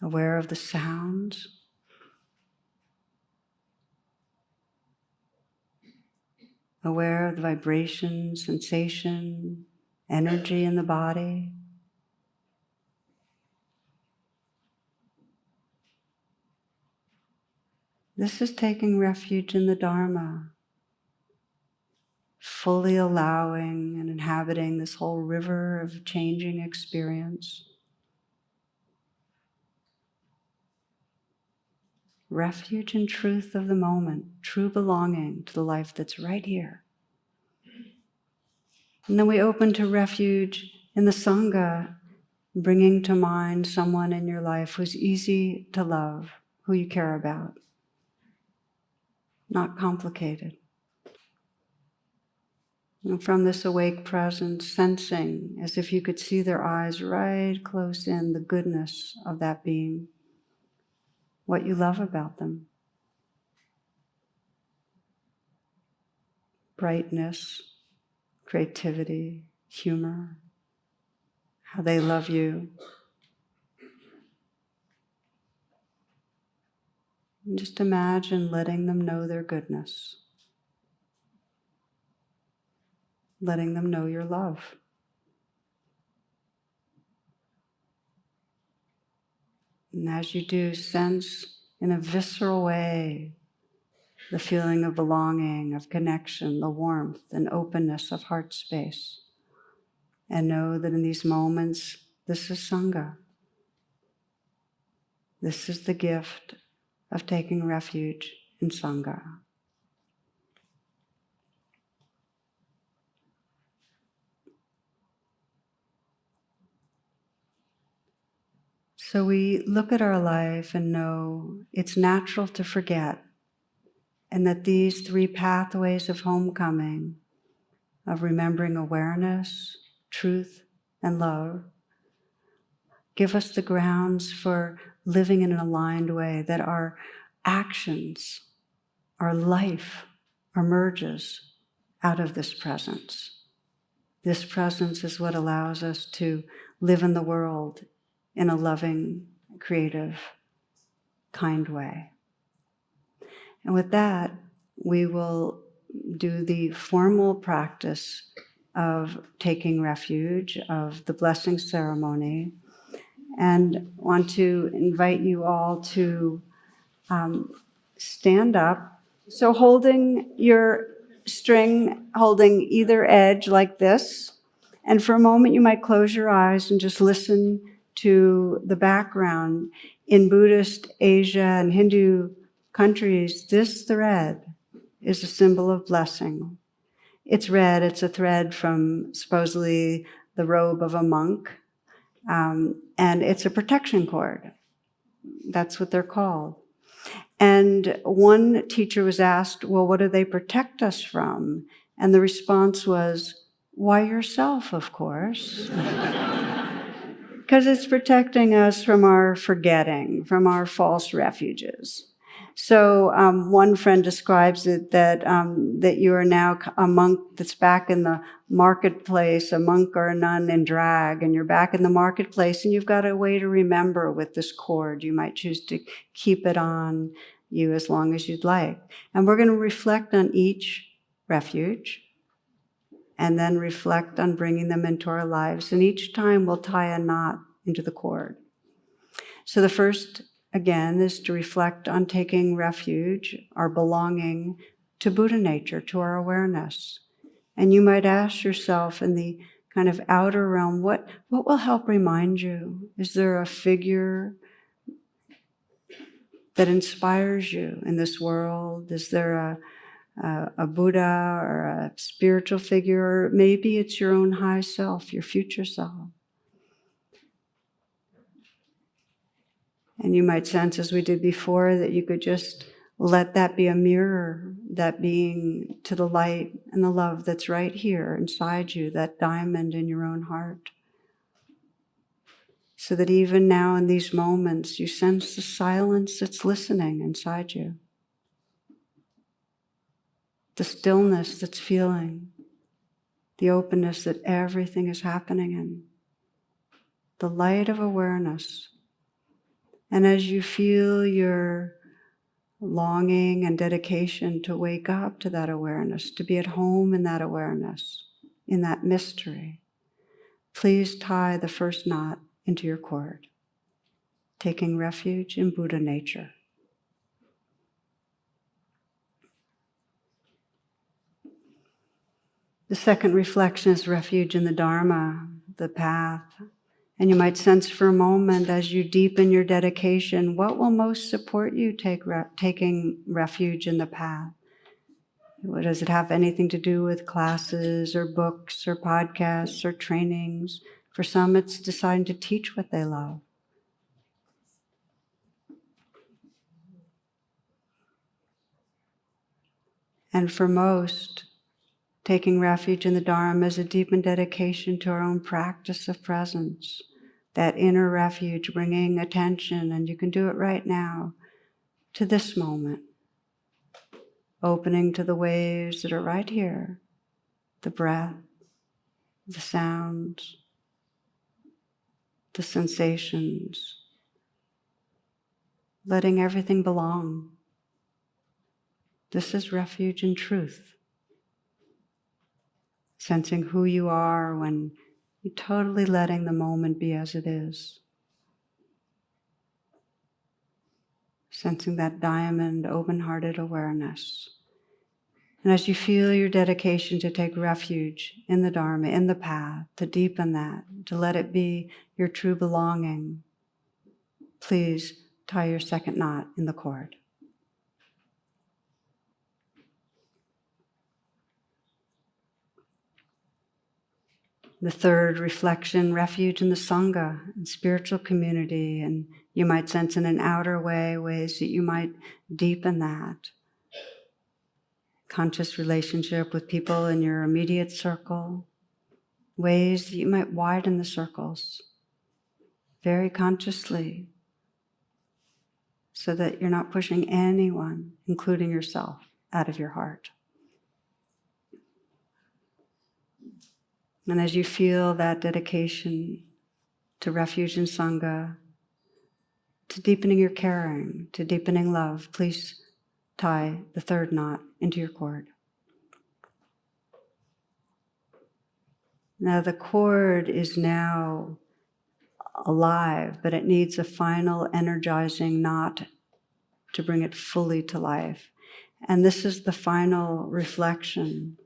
Aware of the sounds, aware of the vibration, sensation, energy in the body. This is taking refuge in the Dharma, fully allowing and inhabiting this whole river of changing experience. Refuge and truth of the moment, true belonging to the life that's right here. And then we open to refuge in the Sangha, bringing to mind someone in your life who's easy to love, who you care about. Not complicated. And from this awake presence, sensing as if you could see their eyes right close in the goodness of that being, what you love about them. Brightness, creativity, humor, how they love you. And just imagine letting them know their goodness. Letting them know your love. And as you do, sense in a visceral way the feeling of belonging, of connection, the warmth and openness of heart space. And know that in these moments, this is Sangha. This is the gift of taking refuge in Sangha. So we look at our life and know it's natural to forget, and that these three pathways of homecoming, of remembering awareness, truth, and love, give us the grounds for living in an aligned way, that our actions, our life emerges out of this presence. This presence is what allows us to live in the world in a loving, creative, kind way. And with that, we will do the formal practice of taking refuge, of the blessing ceremony, and want to invite you all to stand up. So holding your string, holding either edge like this, and for a moment you might close your eyes and just listen to the background. In Buddhist Asia and Hindu countries, this thread is a symbol of blessing. It's red, it's a thread from supposedly the robe of a monk, And it's a protection cord. That's what they're called. And one teacher was asked, well, what do they protect us from? And the response was, why, yourself, of course. Because it's protecting us from our forgetting, from our false refuges. So one friend describes it that you are now a monk that's back in the marketplace, a monk or a nun in drag, and you're back in the marketplace, and you've got a way to remember with this cord. You might choose to keep it on you as long as you'd like. And we're going to reflect on each refuge, and then reflect on bringing them into our lives. And each time we'll tie a knot into the cord. So the first, again, is to reflect on taking refuge, our belonging to Buddha nature, to our awareness. And you might ask yourself in the kind of outer realm, what will help remind you? Is there a figure that inspires you in this world? Is there a Buddha or a spiritual figure? Or maybe it's your own high self, your future self. And you might sense, as we did before, that you could just let that be a mirror, that being to the light and the love that's right here inside you, that diamond in your own heart. So that even now in these moments, you sense the silence that's listening inside you, the stillness that's feeling, the openness that everything is happening in, the light of awareness. And as you feel your longing and dedication to wake up to that awareness, to be at home in that awareness, in that mystery, please tie the first knot into your cord, taking refuge in Buddha nature. The second reflection is refuge in the Dharma, the path. And you might sense for a moment, as you deepen your dedication, what will most support you taking refuge in the path? Does it have anything to do with classes or books or podcasts or trainings? For some, it's deciding to teach what they love. And for most, taking refuge in the Dharma is a deepened dedication to our own practice of presence, that inner refuge, bringing attention, and you can do it right now, to this moment, opening to the waves that are right here, the breath, the sounds, the sensations, letting everything belong. This is refuge in truth. Sensing who you are when you're totally letting the moment be as it is. Sensing that diamond, open-hearted awareness. And as you feel your dedication to take refuge in the Dharma, in the path, to deepen that, to let it be your true belonging, please tie your second knot in the cord. The third reflection, refuge in the Sangha, and spiritual community. And you might sense in an outer way, ways that you might deepen that. Conscious relationship with people in your immediate circle. Ways that you might widen the circles very consciously, so that you're not pushing anyone, including yourself, out of your heart. And as you feel that dedication to refuge in Sangha, to deepening your caring, to deepening love, please tie the third knot into your cord. Now the cord is now alive, but it needs a final energizing knot to bring it fully to life. And this is the final reflection,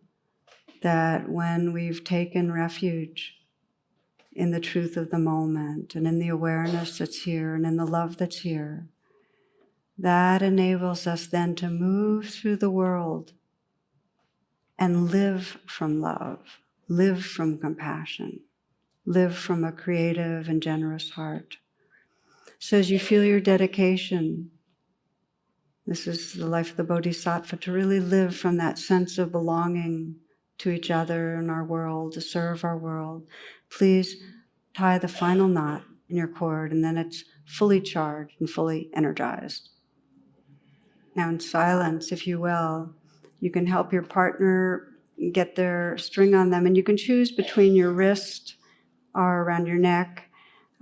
that when we've taken refuge in the truth of the moment and in the awareness that's here and in the love that's here, that enables us then to move through the world and live from love, live from compassion, live from a creative and generous heart. So as you feel your dedication, this is the life of the Bodhisattva, to really live from that sense of belonging to each other and our world, to serve our world. Please tie the final knot in your cord, and then it's fully charged and fully energized. Now in silence, if you will, you can help your partner get their string on them, and you can choose between your wrist or around your neck.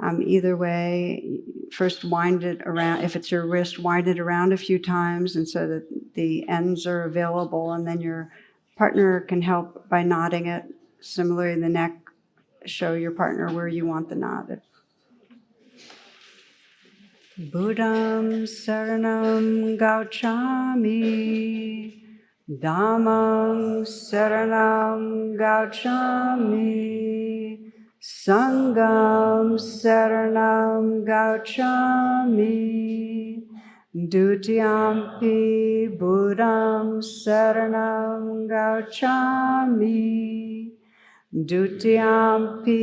Either way, first wind it around. If it's your wrist, wind it around a few times, and so that the ends are available, and then your partner can help by knotting it. Similarly, the neck, show your partner where you want the knot. Buddham saranam gauchami, Dhammam saranam gauchami, Sangham saranam gauchami, Dutiyampi Buddham saranam gauchami, Dutiyampi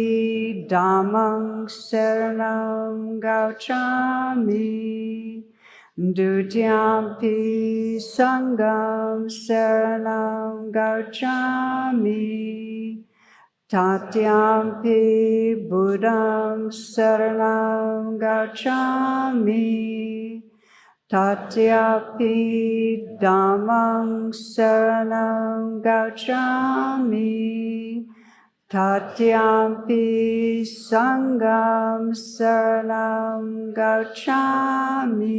Dhammam saranam gauchami, Dutiyampi Sangham saranam gauchami, Tatyampi Buddham saranam gauchami, Tatyampi Dhammam saranam gauchami, Tatyampi Sangham saranam gauchami.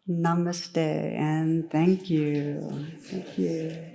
Namaste and thank you. Thank you.